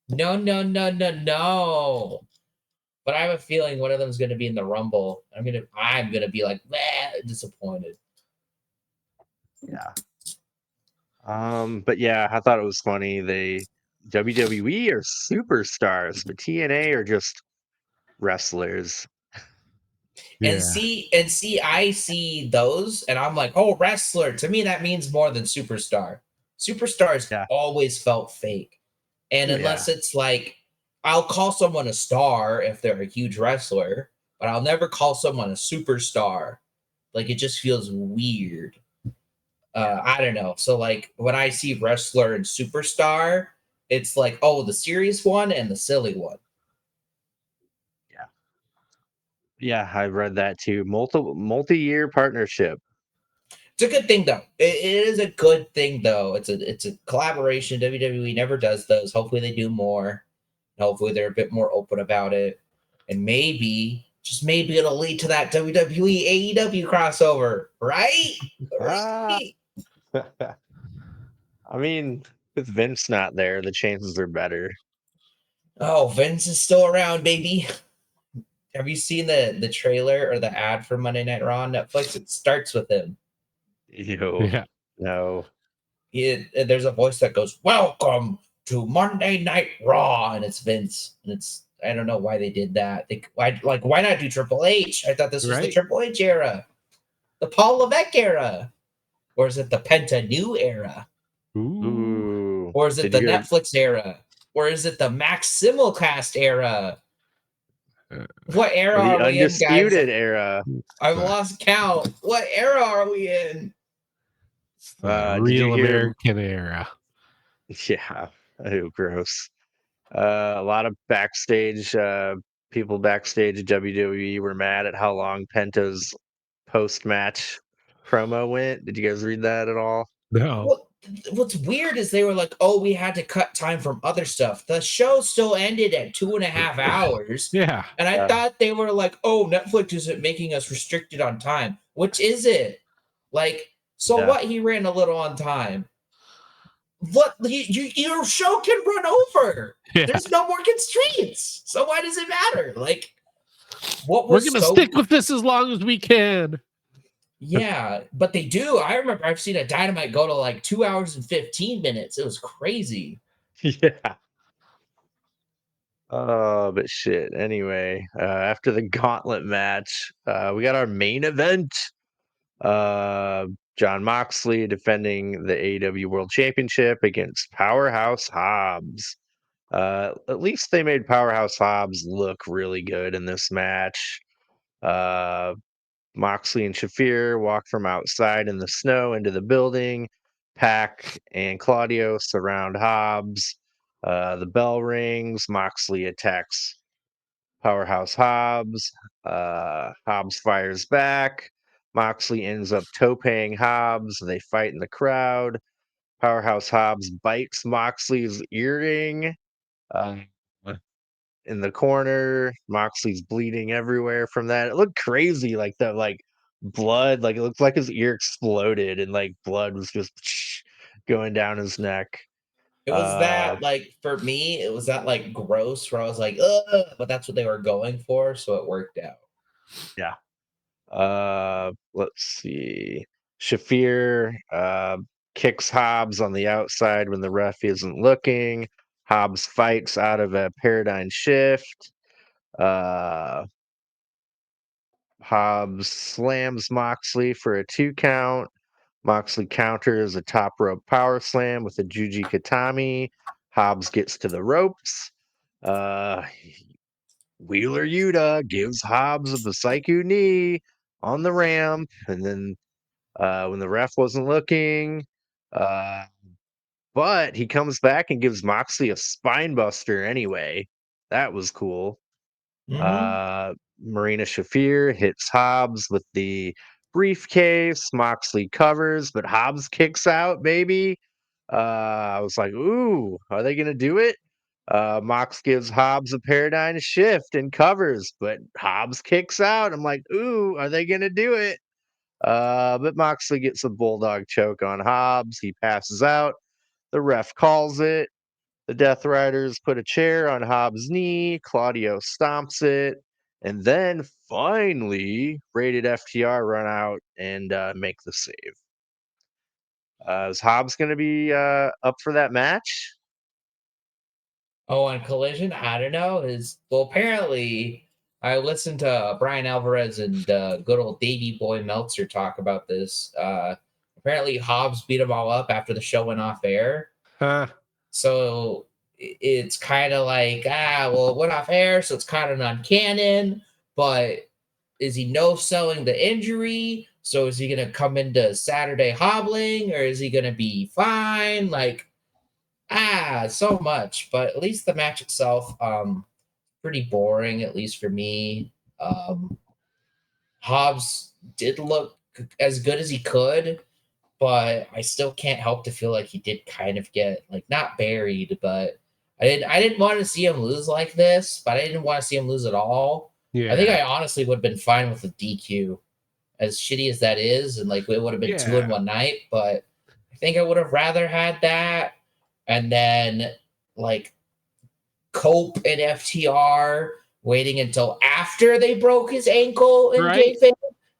Speaker 3: But I have a feeling one of them is going to be in the Rumble. I'm gonna be like, disappointed.
Speaker 1: Yeah. But yeah, I thought it was funny. WWE are superstars, but TNA are just wrestlers.
Speaker 3: And see, I see those, and I'm like, oh, wrestler. To me, that means more than superstar. Superstars always felt fake. And unless it's like, I'll call someone a star if they're a huge wrestler, but I'll never call someone a superstar. Like, it just feels weird. I don't know. So, like, when I see wrestler and superstar, it's like, oh, the serious one and the silly one.
Speaker 1: Yeah, I read that too. Multi-year partnership.
Speaker 3: It's a good thing, though. It is a good thing, though. It's a collaboration. WWE never does those. Hopefully, they do more. Hopefully, they're a bit more open about it. And maybe, just maybe, it'll lead to that WWE AEW crossover, right? Right?
Speaker 1: I mean, with Vince not there, the chances are better.
Speaker 3: Oh, Vince is still around, baby. Have you seen the trailer or the ad for Monday Night Raw on Netflix? It starts with him.
Speaker 1: No.
Speaker 3: There's a voice that goes, "Welcome to Monday Night Raw, and it's Vince, and it's I don't know why they did that. Why not do Triple H? I thought this was the Triple H era, the Paul Levesque era, or is it the Penta New era?
Speaker 1: Ooh.
Speaker 3: Or is it the Netflix era? Or is it the Max Simulcast era? What era
Speaker 1: the
Speaker 3: are we in, guys?
Speaker 1: Undisputed era.
Speaker 3: I've lost count. What era are we in?
Speaker 2: Real American era.
Speaker 1: Yeah. Oh, gross. A lot of backstage people backstage at WWE were mad at how long Penta's post-match promo went. Did you guys read that at all?
Speaker 2: No.
Speaker 3: What's weird is they were like, "Oh, we had to cut time from other stuff." The show still ended at 2.5 hours.
Speaker 2: Yeah,
Speaker 3: and I thought they were like, "Oh, Netflix isn't making us restricted on time," which is it? Like, so what? He ran a little on time. What your show can run over. Yeah. There's no more constraints. So why does it matter? Like, what was
Speaker 2: we're gonna stick with this as long as we can.
Speaker 3: Yeah, but they do. I remember I've seen a Dynamite go to like 2 hours and 15 minutes. It was crazy.
Speaker 1: Yeah. Oh, but shit. Anyway, after the gauntlet match, we got our main event. John Moxley defending the AEW World Championship against Powerhouse Hobbs. At least they made Powerhouse Hobbs look really good in this match. Moxley and Shafir walk from outside in the snow into the building. Pac and Claudio surround Hobbs. The bell rings. Moxley attacks Powerhouse Hobbs. Hobbs fires back. Moxley ends up toe-paying Hobbs. They fight in the crowd. Powerhouse Hobbs bites Moxley's earring in the corner. Moxley's bleeding everywhere from that. It looked crazy, like the blood, like it looked like his ear exploded and like blood was just going down his neck.
Speaker 3: It was that like for me, it was that like gross where I was like, ugh, but that's what they were going for, so it worked out.
Speaker 1: Yeah. Let's see. Shafir kicks Hobbs on the outside when the ref isn't looking. Hobbs fights out of a paradigm shift. Hobbs slams Moxley for a 2 count. Moxley counters a top rope power slam with a Juji Katami. Hobbs gets to the ropes. Wheeler Yuta gives Hobbs a Psycho knee on the ramp. And then when the ref wasn't looking, but he comes back and gives Moxley a spine buster anyway. That was cool. Marina Shafir hits Hobbs with the briefcase. Moxley covers, but Hobbs kicks out, baby. I was like, ooh, are they going to do it? Mox gives Hobbs a paradigm shift and covers, but Hobbs kicks out. I'm like, ooh, are they going to do it? But Moxley gets a bulldog choke on Hobbs. He passes out. The ref calls it. The Death Riders put a chair on Hobbs' knee. Claudio stomps it. And then finally, Rated FTR run out and make the save. Is Hobbs going to be up for that match?
Speaker 3: Oh, on Collision? I don't know. Apparently, I listened to Brian Alvarez and good old Davey Boy Meltzer talk about this. Apparently, Hobbs beat them all up after the show went off air. So it's kind of like, well, it went off air, so it's kind of non-canon, but is he no-selling the injury? So is he going to come into Saturday hobbling, or is he going to be fine? Like, so much. But at least the match itself, pretty boring, at least for me. Hobbs did look as good as he could, but I still can't help to feel like he did kind of get like not buried, but I didn't want to see him lose like this, but I didn't want to see him lose at all. Yeah. I think I honestly would have been fine with the DQ, as shitty as that is, and like it would have been 2 in one night, but I think I would have rather had that. And then like Cope and FTR waiting until after they broke his ankle and kayfabe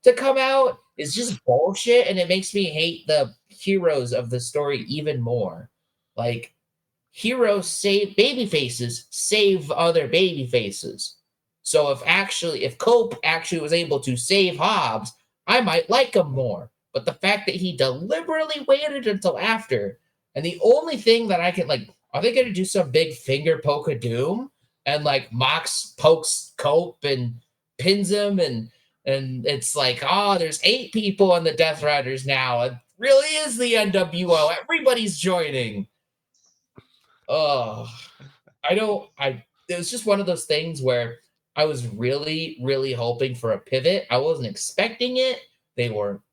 Speaker 3: to come out is just bullshit, and it makes me hate the heroes of the story even more. Like, heroes save baby faces, save other baby faces. So if Cope actually was able to save Hobbs, I might like him more. But the fact that he deliberately waited until after, and the only thing that I can like, are they going to do some big finger poke of doom? And like Mox pokes Cope and pins him, and it's like, oh, there's 8 people on the Death Riders now. It really is the NWO. Everybody's joining. Oh, it was just one of those things where I was really, really hoping for a pivot. I wasn't expecting it. They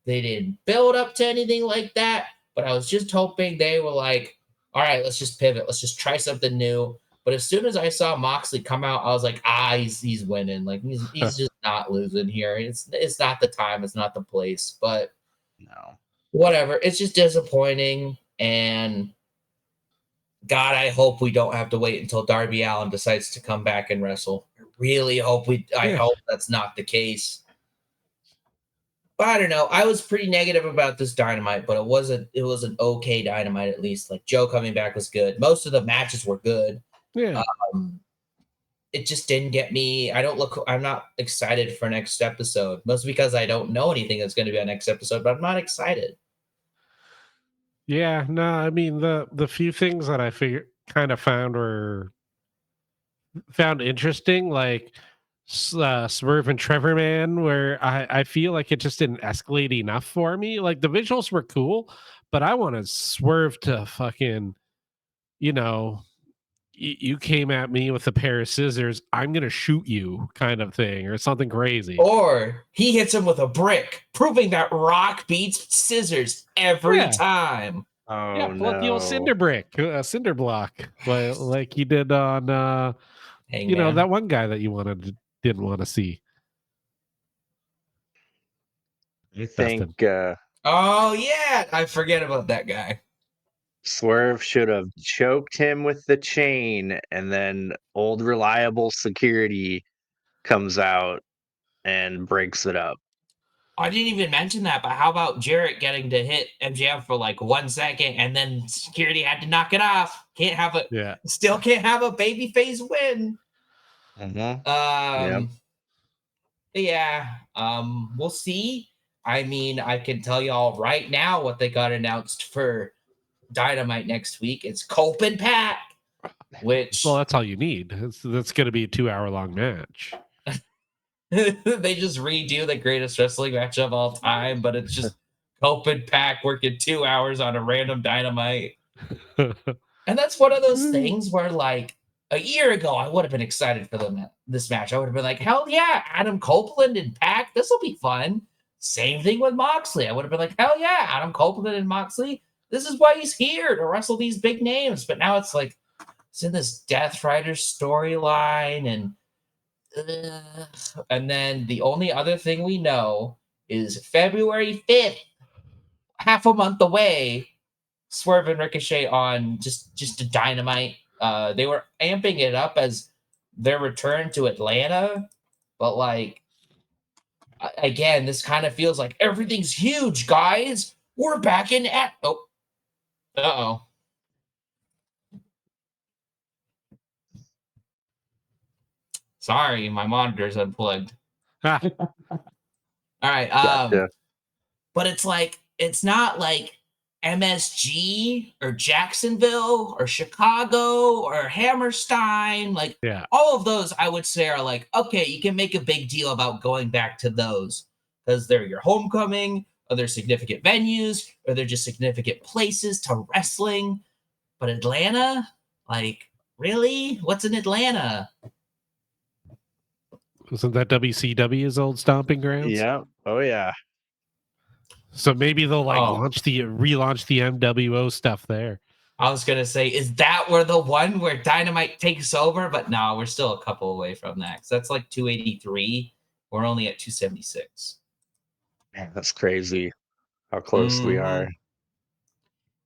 Speaker 3: didn't build up to anything like that, but I was just hoping they were like, all right, let's just pivot. Let's just try something new. But as soon as I saw Moxley come out, I was like, he's winning. Like he's just not losing here. It's not the time, it's not the place. But
Speaker 1: No.
Speaker 3: whatever. It's just disappointing. And God, I hope we don't have to wait until Darby Allin decides to come back and wrestle. I really hope I hope that's not the case. But I don't know. I was pretty negative about this Dynamite, but it was an okay Dynamite at least. Like Joe coming back was good. Most of the matches were good.
Speaker 2: Yeah.
Speaker 3: It just didn't get me. I'm not excited for next episode. Mostly because I don't know anything that's going to be on next episode, but I'm not excited.
Speaker 2: Yeah, no, I mean the few things that I found interesting, like Swerve and Trevor Man, where I feel like it just didn't escalate enough for me. Like the visuals were cool, but I wanted Swerve to fucking, you know, you came at me with a pair of scissors, I'm gonna shoot you, kind of thing, or something crazy.
Speaker 3: Or he hits him with a brick, proving that Rock beats scissors every time.
Speaker 1: Oh,
Speaker 2: Yeah, pull out the old cinder cinder block, like you did on
Speaker 3: Hangman.
Speaker 2: that one guy that you didn't want to see.
Speaker 1: I think
Speaker 3: oh yeah, I forget about that guy.
Speaker 1: Swerve should have choked him with the chain, and then old reliable security comes out and breaks it up.
Speaker 3: I didn't even mention that, but how about Jarrett getting to hit MJF for like 1 second and then security had to knock it off? Still can't have a babyface win.
Speaker 1: Mm-hmm.
Speaker 3: We'll see. I mean, I can tell y'all right now what they got announced for Dynamite next week. It's Cope and Pack, which
Speaker 2: that's all you need. That's going to be a 2-hour-long match.
Speaker 3: they just redo the greatest wrestling match of all time, but it's just Cope and Pack working 2 hours on a random Dynamite. And that's one of those things where, like, a year ago, I would have been excited for this match. I would have been like, hell yeah, Adam Copeland and Pack, this will be fun. Same thing with Moxley. I would have been like, hell yeah, Adam Copeland and Moxley, this is why he's here, to wrestle these big names. But now it's like, it's in this Death Rider storyline, and then the only other thing we know is February 5th, half a month away, Swerve and Ricochet on just a Dynamite. They were amping it up as their return to Atlanta, but like, again, this kind of feels like everything's huge, guys. We're back in at uh-oh. Sorry, my monitor's unplugged. All right.
Speaker 1: Gotcha.
Speaker 3: But it's not like MSG or Jacksonville or Chicago or Hammerstein. Like, all of those, I would say, are like, okay, you can make a big deal about going back to those because they're your homecoming, or they're significant venues, or they're just significant places to wrestling. But Atlanta, like, really? What's in Atlanta?
Speaker 2: Wasn't that WCW's old stomping grounds?
Speaker 1: Yeah. Oh yeah.
Speaker 2: So maybe they'll relaunch the MWO stuff there.
Speaker 3: I was gonna say, is that where the one where Dynamite takes over? But no, we're still a couple away from that. Because that's like 283. We're only at 276.
Speaker 1: Man, that's crazy how close we are.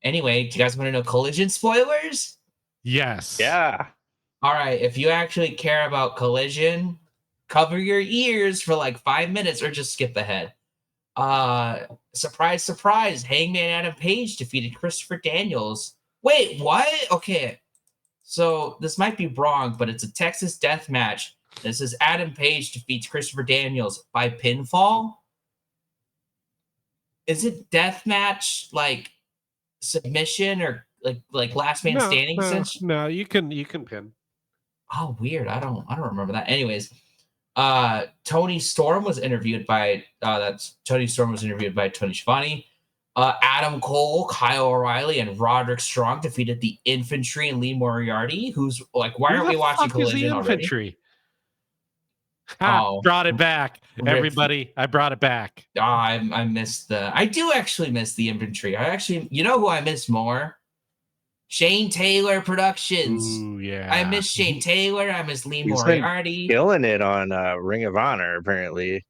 Speaker 3: Anyway, do you guys want to know Collision spoilers?
Speaker 2: Yes.
Speaker 1: Yeah.
Speaker 3: All right. If you actually care about Collision, cover your ears for like 5 minutes or just skip ahead. Surprise, surprise. Hangman Adam Page defeated Christopher Daniels. Wait, what? Okay. So this might be wrong, but it's a Texas death match. This is Adam Page defeats Christopher Daniels by pinfall. Is it death match like submission or like last man standing?
Speaker 2: No, you can pin.
Speaker 3: Oh, weird. I don't remember that. Anyways, Tony Storm was interviewed by Tony Schiavone. Adam Cole, Kyle O'Reilly, and Roderick Strong defeated the Infantry and Lee Moriarty. Who's like, why aren't we watching Collision already?
Speaker 2: Brought it back, everybody. I brought it back.
Speaker 3: I missed I do actually miss the Infantry. You know who I miss more? Shane Taylor Productions.
Speaker 2: Ooh, yeah.
Speaker 3: I miss Shane Taylor. I miss Lee Moriarty.
Speaker 1: Killing it on Ring of Honor, apparently.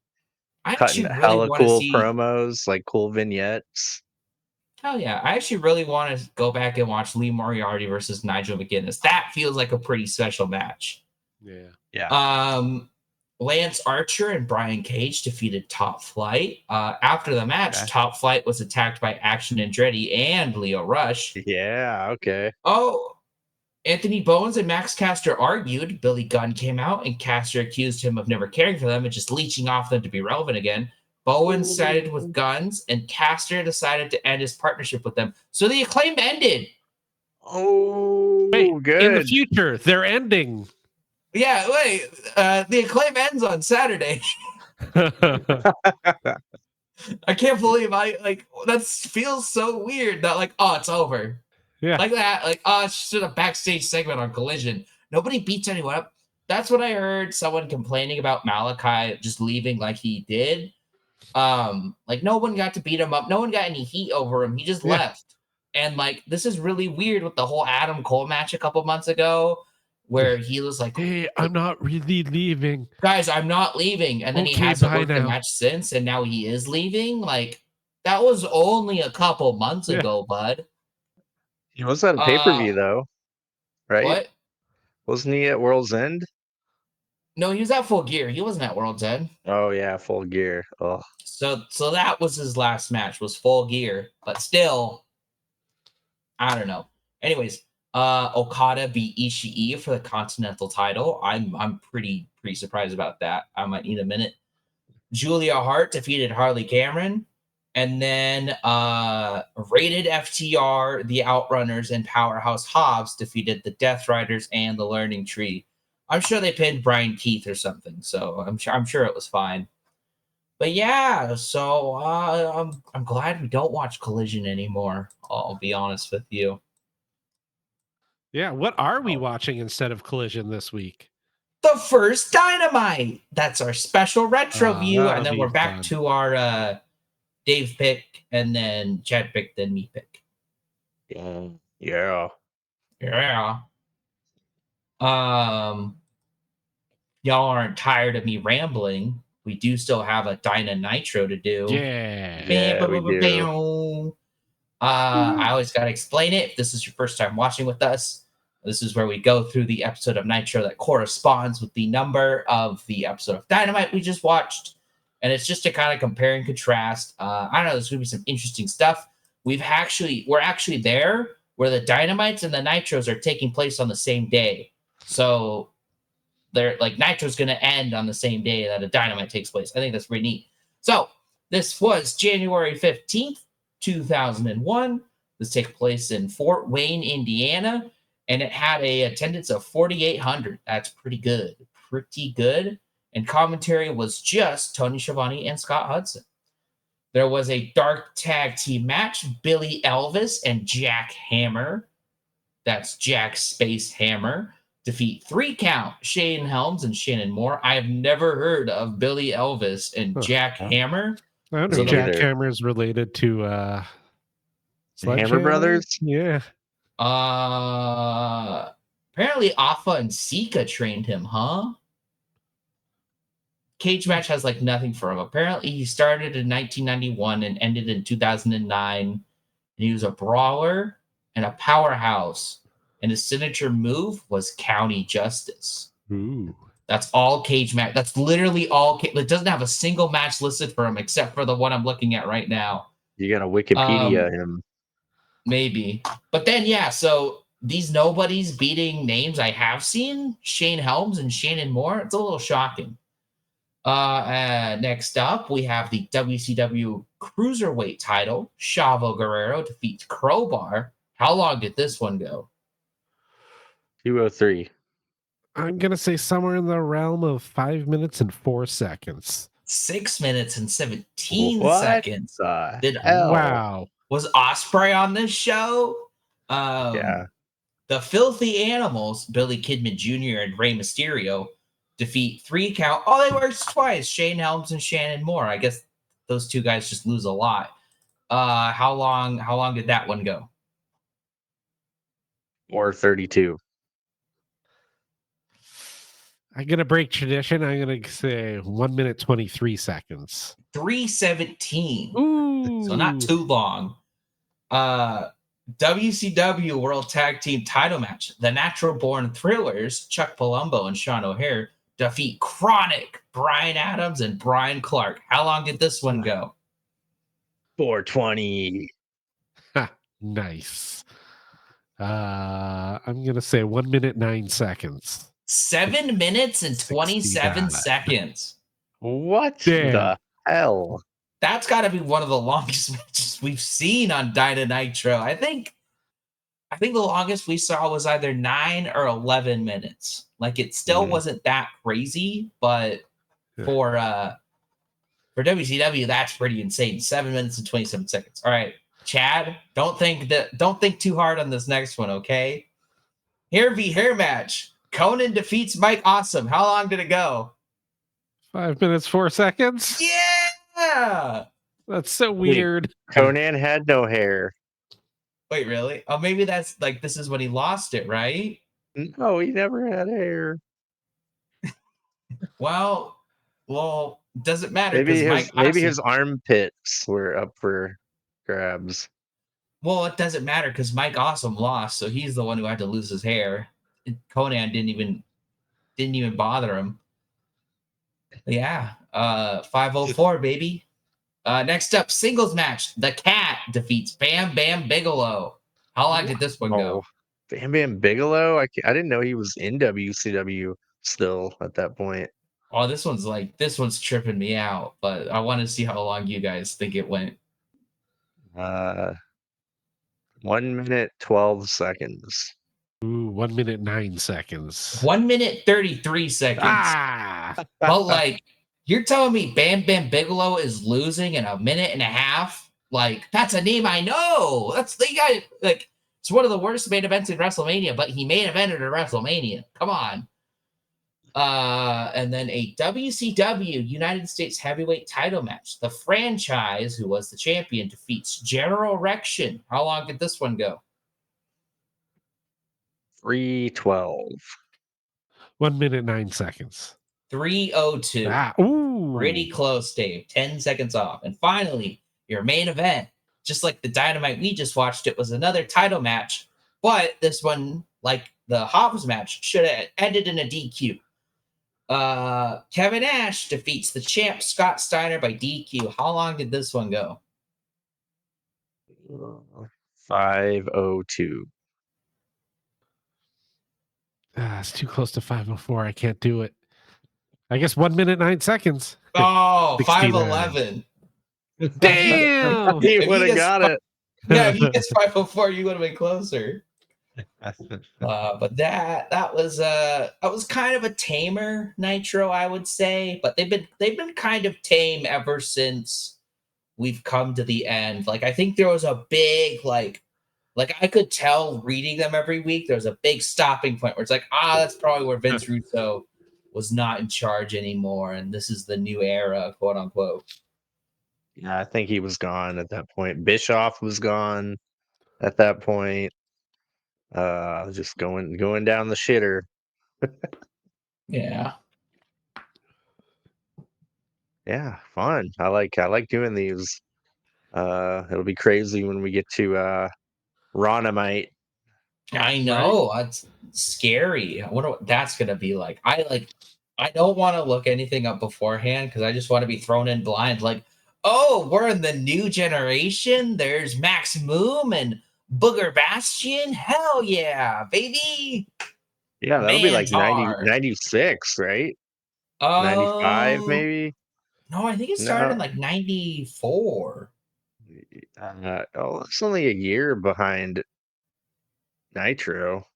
Speaker 3: I
Speaker 1: Cutting
Speaker 3: really
Speaker 1: hella cool promos, like cool vignettes.
Speaker 3: Hell yeah. I actually really want to go back and watch Lee Moriarty versus Nigel McGuinness. That feels like a pretty special match.
Speaker 2: Yeah.
Speaker 1: Yeah.
Speaker 3: Lance Archer and Brian Cage defeated Top Flight. After the match, Top Flight was attacked by Action Andretti and Leo Rush.
Speaker 1: Yeah, okay.
Speaker 3: Oh, Anthony Bowens and Max Caster argued. Billy Gunn came out, and Caster accused him of never caring for them and just leeching off them to be relevant again. Bowens sided with Guns, and Caster decided to end his partnership with them. So the Acclaim ended.
Speaker 1: Oh, good.
Speaker 2: In the future, they're ending.
Speaker 3: Yeah, wait. The Acclaim ends on Saturday. I can't believe that feels so weird that it's over.
Speaker 2: Yeah.
Speaker 3: Like that, it's just a backstage segment on Collision. Nobody beats anyone up. That's what I heard someone complaining about Malachi just leaving like he did. No one got to beat him up. No one got any heat over him. He just left. And this is really weird with the whole Adam Cole match a couple months ago, where he was like,
Speaker 2: "Hey, I'm not really leaving,
Speaker 3: guys. I'm not leaving." And then he hasn't worked the match since, and now he is leaving. That was only a couple months ago, bud.
Speaker 1: He was at a pay-per-view though, right?
Speaker 3: What?
Speaker 1: Wasn't he at World's End?
Speaker 3: No, he was at Full Gear. He wasn't at World's End.
Speaker 1: Oh yeah, Full Gear. Oh.
Speaker 3: So that was his last match, was Full Gear. But still, I don't know. Anyways, Okada beat Ishii for the Continental title. I'm pretty surprised about that. I might need a minute. Julia Hart defeated Harley Cameron. And then Rated FTR, the Outrunners, and Powerhouse Hobbs defeated the Death Riders and the Learning Tree. I'm sure they pinned Brian Keith or something, so I'm sure it was fine. But yeah, so I'm glad we don't watch Collision anymore. I'll be honest with you.
Speaker 2: Yeah, what are we watching instead of Collision this week?
Speaker 3: The first Dynamite. That's our special retro view, and then we're back to our Dave pick, and then Chad pick, then me pick.
Speaker 1: Yeah.
Speaker 3: Y'all aren't tired of me rambling. We do still have a Dyna Nitro to do.
Speaker 1: Yeah, we do.
Speaker 3: I always got to explain it. If this is your first time watching with us, this is where we go through the episode of Nitro that corresponds with the number of the episode of Dynamite we just watched. And it's just to kind of compare and contrast. I don't know. There's going to be some interesting stuff. We're actually there where the Dynamites and the Nitros are taking place on the same day. So they're Nitro's going to end on the same day that a Dynamite takes place. I think that's pretty neat. So this was January 15th, 2001. This takes place in Fort Wayne, Indiana. And it had a attendance of 4,800. That's pretty good. And commentary was just Tony Schiavone and Scott Hudson. There was a dark tag team match. Billy Elvis and Jack Hammer, that's Jack Space Hammer, defeat 3 Count, Shane Helms and Shannon Moore. I have never heard of Billy Elvis and Jack Hammer.
Speaker 2: I don't know. Jack Hammer is related to
Speaker 1: Hammer Brothers?
Speaker 2: Yeah.
Speaker 3: Apparently Alpha and Sika trained him, huh? Cage match has nothing for him. Apparently he started in 1991 and ended in 2009. And he was a brawler and a powerhouse. And his signature move was County Justice.
Speaker 2: Ooh.
Speaker 3: That's all Cage match. That's literally all. It doesn't have a single match listed for him except for the one I'm looking at right now.
Speaker 1: You got to Wikipedia him.
Speaker 3: Maybe. But then, yeah, so these nobodies beating names I have seen, Shane Helms and Shannon Moore. It's a little shocking. Next up, we have the WCW Cruiserweight title. Chavo Guerrero defeats Crowbar. How long did this one go?
Speaker 1: 203.
Speaker 2: I'm going to say somewhere in the realm of 5 minutes and 4 seconds.
Speaker 3: 6 minutes and 17
Speaker 1: What
Speaker 3: seconds.
Speaker 1: the hell?
Speaker 2: Wow.
Speaker 3: Was Osprey on this show?
Speaker 1: Yeah.
Speaker 3: The Filthy Animals, Billy Kidman Jr. and Rey Mysterio, defeat 3 count. Oh, they worked twice. Shane Helms and Shannon Moore. I guess those two guys just lose a lot. How long did that one go?
Speaker 1: 432.
Speaker 2: I'm going to break tradition. I'm going to say 1 minute, 23 seconds.
Speaker 3: 3:17.
Speaker 2: Ooh.
Speaker 3: So not too long. WCW World Tag Team title match. The Natural Born Thrillers, Chuck Palumbo and Sean O'Hare, defeat Chronic, Brian Adams and Brian Clark. How long did this one go?
Speaker 1: 420.
Speaker 2: Nice. I'm going to say 1 minute, 9 seconds.
Speaker 3: 7 minutes and 27 seconds.
Speaker 1: What
Speaker 2: Damn.
Speaker 1: the hell?
Speaker 3: That's got to be one of the longest matches we've seen on Dyna Nitro. I think the longest we saw was either 9 or 11 minutes. Like, it still wasn't that crazy, but for WCW, that's pretty insane. 7 minutes and 27 seconds. All right, Chad, don't think too hard on this next one, okay? Hair v hair match. Conan defeats Mike Awesome. How long did it go?
Speaker 2: 5 minutes, 4 seconds.
Speaker 3: Yeah.
Speaker 2: That's so weird.
Speaker 1: Conan had no hair.
Speaker 3: Wait, really? Oh, maybe that's like this is when he lost it, right?
Speaker 1: No, he never had hair.
Speaker 3: Well, doesn't matter
Speaker 1: Maybe his armpits were up for grabs.
Speaker 3: Well, it doesn't matter because Mike Awesome lost, so he's the one who had to lose his hair. Conan didn't even bother him. Yeah, 504, baby. Next up, singles match. The Cat defeats Bam Bam Bigelow. How long did this one go?
Speaker 1: Bam Bam Bigelow? I didn't know he was in WCW still at that point.
Speaker 3: Oh, this one's tripping me out, but I want to see how long you guys think it went.
Speaker 1: 1 minute, 12 seconds.
Speaker 2: Ooh, 1 minute, 9 seconds.
Speaker 3: 1 minute, 33 seconds. But like, you're telling me Bam Bam Bigelow is losing in a minute and a half? Like, that's a name I know. That's the guy. Like, it's one of the worst main events in WrestleMania, but he main evented a WrestleMania. Come on. And then a WCW United States Heavyweight title match. The Franchise, who was the champion, defeats General Erection. How long did this one go?
Speaker 1: 3:12.
Speaker 2: 1 minute, 9 seconds.
Speaker 3: 3:02.
Speaker 2: Ooh.
Speaker 3: Pretty close, Dave. 10 seconds off. And finally, your main event. Just like the Dynamite we just watched, it was another title match. But this one, like the Hobbs match, should have ended in a DQ. Kevin Nash defeats the champ Scott Steiner by DQ. How long did this one go?
Speaker 1: 5:02.
Speaker 2: It's too close to 5:04. I can't do it. I guess 1 minute, 9 seconds.
Speaker 3: Oh, 5:11.
Speaker 2: Damn.
Speaker 1: He would have got it.
Speaker 3: Yeah, if you guessed 5:04, you would have been closer. But that was kind of a tamer Nitro, I would say. But they've been kind of tame ever since we've come to the end. Like, I think there was a big like I could tell reading them every week. There was a big stopping point where it's like, that's probably where Vince Russo was not in charge anymore, and this is the new era, quote unquote.
Speaker 1: Yeah, I think he was gone at that point. Bischoff was gone at that point. Just going down the shitter.
Speaker 3: Yeah.
Speaker 1: Yeah, fun. I like doing these. It'll be crazy when we get to Dynamite.
Speaker 3: I know. Right? It's scary. I wonder what that's gonna be like. I don't want to look anything up beforehand because I just want to be thrown in blind. Like, oh, we're in the new generation. There's Max Moom and Booger Bastion, hell yeah, baby.
Speaker 1: Yeah, that'll be like 90,
Speaker 3: Mantar.
Speaker 1: 96, right? 95
Speaker 3: Oh,
Speaker 1: maybe?
Speaker 3: no, I think it started in
Speaker 1: No.
Speaker 3: like 94.
Speaker 1: It's only a year behind Nitro.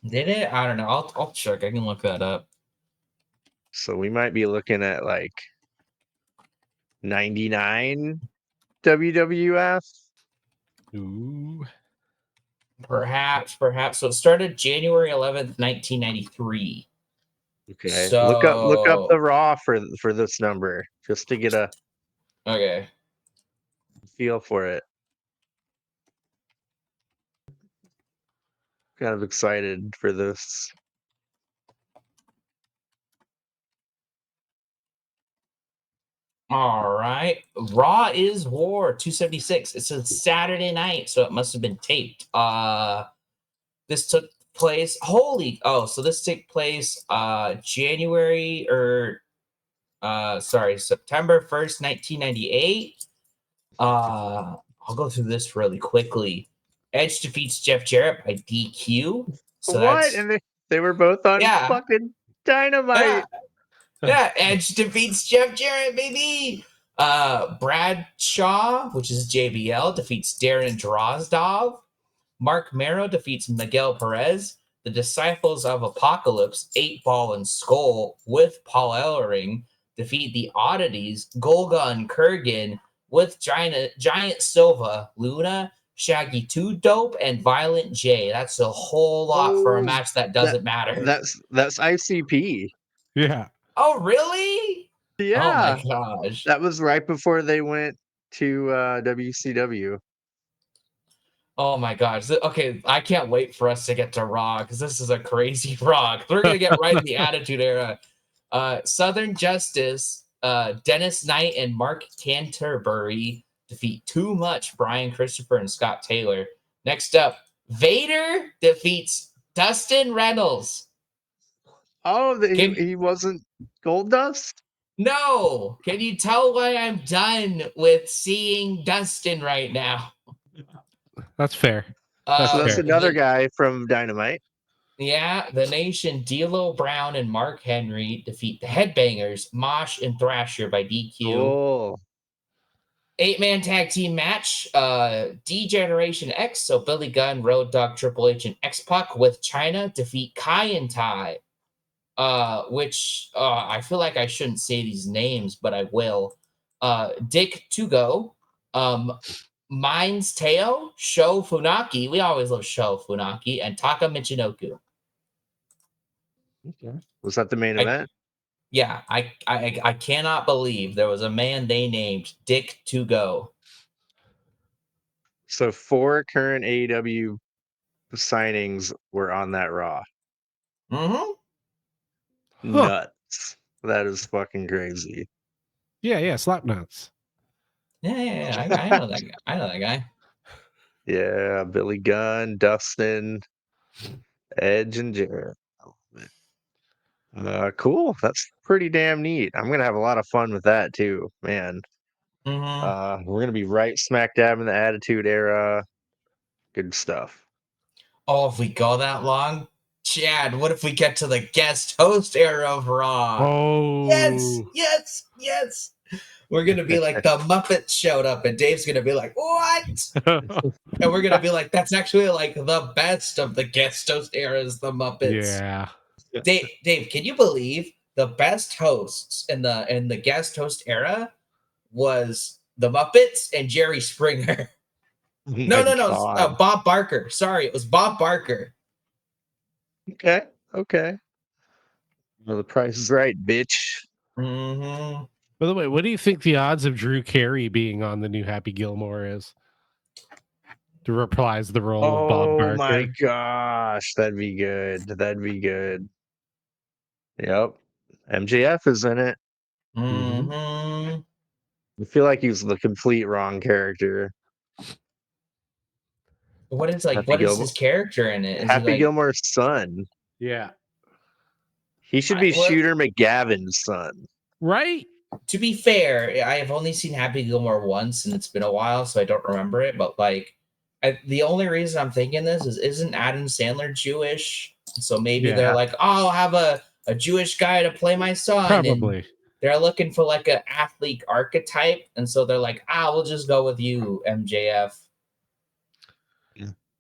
Speaker 3: Did it? I don't know. I'll check. I can look that up.
Speaker 1: So we might be looking at like 99 WWF.
Speaker 2: Ooh.
Speaker 3: Perhaps. So it started January 11th, 1993.
Speaker 1: Okay. Look up the
Speaker 3: So,
Speaker 1: Raw for this number just to get a
Speaker 3: okay.
Speaker 1: feel for it. Kind of excited for this.
Speaker 3: All right. Raw is War 276. It's a Saturday night, so it must have been taped. This took place so this took place January or September 1st, 1998. I'll go through this really quickly. Edge defeats Jeff Jarrett by DQ. So
Speaker 1: What?
Speaker 3: that's
Speaker 1: And they were both on
Speaker 3: yeah.
Speaker 1: fucking
Speaker 3: Yeah.
Speaker 1: Dynamite.
Speaker 3: Yeah, Edge defeats Jeff Jarrett, baby. Brad Shaw, which is JBL, defeats Darren Drozdov. Mark Mero defeats Miguel Perez. The Disciples of Apocalypse, 8 Ball and Skull, with Paul Ellering, defeat the Oddities, Golga and Kurgan, with Giant Silva, Luna, Shaggy 2 Dope, and Violent J. That's a whole lot for a
Speaker 1: Oh,
Speaker 3: match that doesn't matter.
Speaker 1: that's ICP.
Speaker 2: Yeah.
Speaker 3: Oh, really? Oh my
Speaker 1: Yeah.
Speaker 3: gosh.
Speaker 1: That was right before they went to WCW.
Speaker 3: Oh my gosh. Okay, I can't wait for us to get to Raw because this is a crazy Raw. We're gonna get right in the Attitude Era. Southern Justice, Dennis Knight and Mark Canterbury defeat Too Much, Brian Christopher and Scott Taylor. Next up, Vader defeats Dustin Reynolds.
Speaker 1: Oh, he wasn't Gold Dust?
Speaker 3: No, can you tell why I'm done with seeing Dustin right now?
Speaker 2: That's fair.
Speaker 1: So that's
Speaker 2: fair.
Speaker 1: another guy from Dynamite.
Speaker 3: Yeah, the Nation, D'Lo Brown and Mark Henry defeat the Headbangers, Mosh and Thrasher by DQ.
Speaker 1: Oh,
Speaker 3: 8-man tag team match, D-Generation X, so Billy Gunn, Road Dogg, Triple H, and X-Pac with China defeat Kai and Tai, which I feel like I shouldn't say these names, but I will. Dick Togo, Mines Teo, Sho Funaki, we always love Sho Funaki, and Taka Michinoku.
Speaker 1: okay. Was that the main event?
Speaker 3: Yeah, I cannot believe there was a man they named Dick to Go.
Speaker 1: So 4 current AEW signings were on that Raw.
Speaker 3: Mm-hmm.
Speaker 1: Nuts. That is fucking crazy.
Speaker 2: Yeah, slap nuts.
Speaker 3: Yeah. I know that guy. I know that guy.
Speaker 1: Yeah, Billy Gunn, Dustin, Edge, and Jarrett. Cool. That's pretty damn neat. I'm gonna have a lot of fun with that too, man.
Speaker 3: Mm-hmm.
Speaker 1: We're gonna be right smack dab in the Attitude Era. Good stuff.
Speaker 3: Oh, if we go that long, Chad, what if we get to the guest host era of Raw?
Speaker 2: Oh.
Speaker 3: Yes. We're gonna be like the Muppets showed up, and Dave's gonna be like, "What?" And we're gonna be like, "That's actually like the best of the guest host eras, the Muppets."
Speaker 2: Yeah.
Speaker 3: Dave, can you believe the best hosts in the guest host era was the Muppets and Jerry Springer? No,
Speaker 1: God.
Speaker 3: Bob Barker. Sorry, it was Bob Barker.
Speaker 1: Okay. Well, the price is right, bitch.
Speaker 3: Mm-hmm.
Speaker 2: By the way, what do you think the odds of Drew Carey being on the new Happy Gilmore is? To reprise the role of Bob Barker.
Speaker 1: Oh my gosh, that'd be good. Yep. MJF is in it.
Speaker 3: Mm-hmm.
Speaker 1: I feel like he's the complete wrong character.
Speaker 3: What is his character in it? Is he
Speaker 1: Happy
Speaker 3: like
Speaker 1: Gilmore's son.
Speaker 2: Yeah.
Speaker 1: He should be Shooter McGavin's son.
Speaker 2: Right?
Speaker 3: To be fair, I have only seen Happy Gilmore once and it's been a while, so I don't remember it, but like The only reason I'm thinking this is isn't Adam Sandler Jewish? So maybe they're
Speaker 2: Yeah.
Speaker 3: like, oh, I'll have a Jewish guy to play my son.
Speaker 2: Probably.
Speaker 3: And they're looking for like an athlete archetype. And so they're like, we'll just go with you, MJF.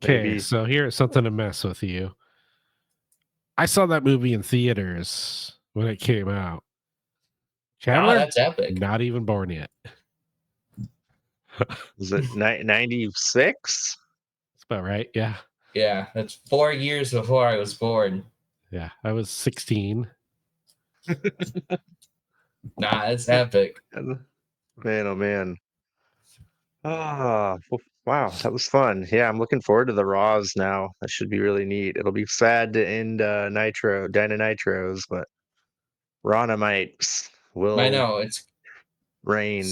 Speaker 2: Okay,
Speaker 1: Maybe.
Speaker 2: so here's something to mess with you. I saw that movie in theaters when it came out. Chandler,
Speaker 3: That's epic.
Speaker 2: not even born yet.
Speaker 1: Was it 96?
Speaker 2: That's about right. Yeah.
Speaker 3: Yeah, that's 4 years before I was born.
Speaker 2: Yeah. I was 16.
Speaker 3: It's epic.
Speaker 1: Man, oh man. Wow, that was fun. Yeah, I'm looking forward to the Raws now. That should be really neat. It'll be sad to end Nitros, but Ronamites
Speaker 3: I
Speaker 1: will
Speaker 3: know
Speaker 1: reign.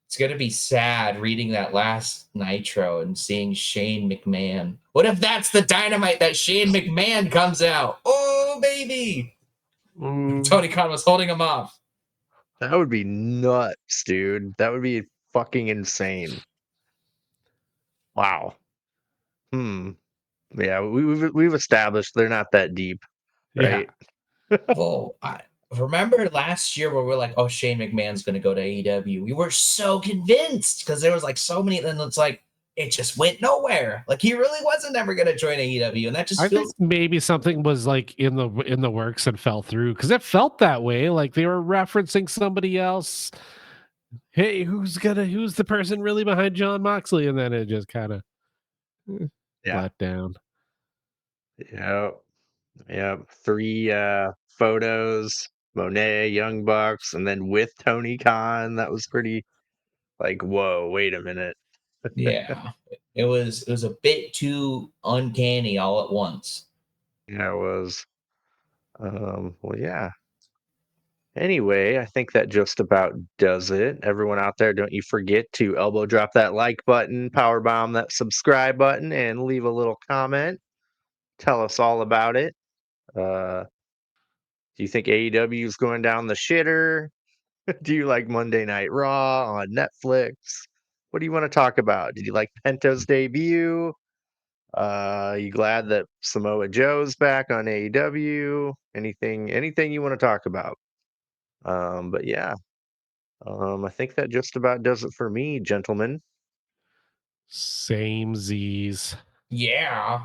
Speaker 3: it's gonna be sad reading that last Nitro and seeing Shane McMahon. What if that's the Dynamite that Shane McMahon comes out? Oh baby! Tony Khan was holding him off.
Speaker 1: That would be nuts, dude. That would be fucking insane. Wow. Yeah, we've established they're not that deep, right?
Speaker 3: Well, I remember last year where we're like, oh, Shane McMahon's gonna go to AEW. We were so convinced because there was like so many, and it's like it just went nowhere. Like he really wasn't ever gonna join AEW, and that just
Speaker 2: I
Speaker 3: feels
Speaker 2: think maybe something was like in the works and fell through because it felt that way. Like they were referencing somebody else. Hey, who's the person really behind John Moxley? And then it just kind of let down.
Speaker 1: Yeah. Yeah. 3 photos, Monet, Young Bucks, and then with Tony Khan. That was pretty like, whoa, wait a minute.
Speaker 3: yeah. It was a bit too uncanny all at once.
Speaker 1: Yeah, it was. Well, yeah. Anyway, I think that just about does it. Everyone out there, don't you forget to elbow drop that like button, power bomb that subscribe button, and leave a little comment. Tell us all about it. Do you think AEW is going down the shitter? Do you like Monday Night Raw on Netflix? What do you want to talk about? Did you like Pento's debut? You glad that Samoa Joe's back on AEW? Anything you want to talk about? But yeah, I think that just about does it for me, gentlemen.
Speaker 2: Same Z's.
Speaker 3: Yeah.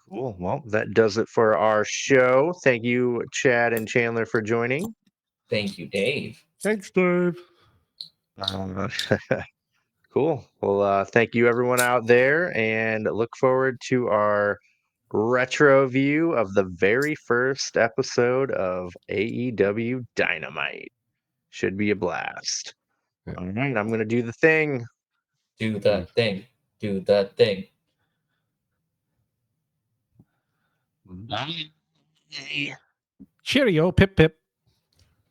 Speaker 1: Cool. Well, that does it for our show. Thank you, Chad and Chandler, for joining.
Speaker 3: Thank you, Dave.
Speaker 2: Thanks, Dave.
Speaker 1: Cool. Well, thank you everyone out there, and look forward to our retro view of the very first episode of AEW Dynamite. Should be a blast.
Speaker 2: Yeah.
Speaker 1: All right, I'm gonna do the thing.
Speaker 3: Do the thing. Do the thing.
Speaker 2: Cheerio, pip pip.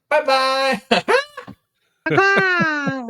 Speaker 3: Bye bye.
Speaker 1: Bye-bye.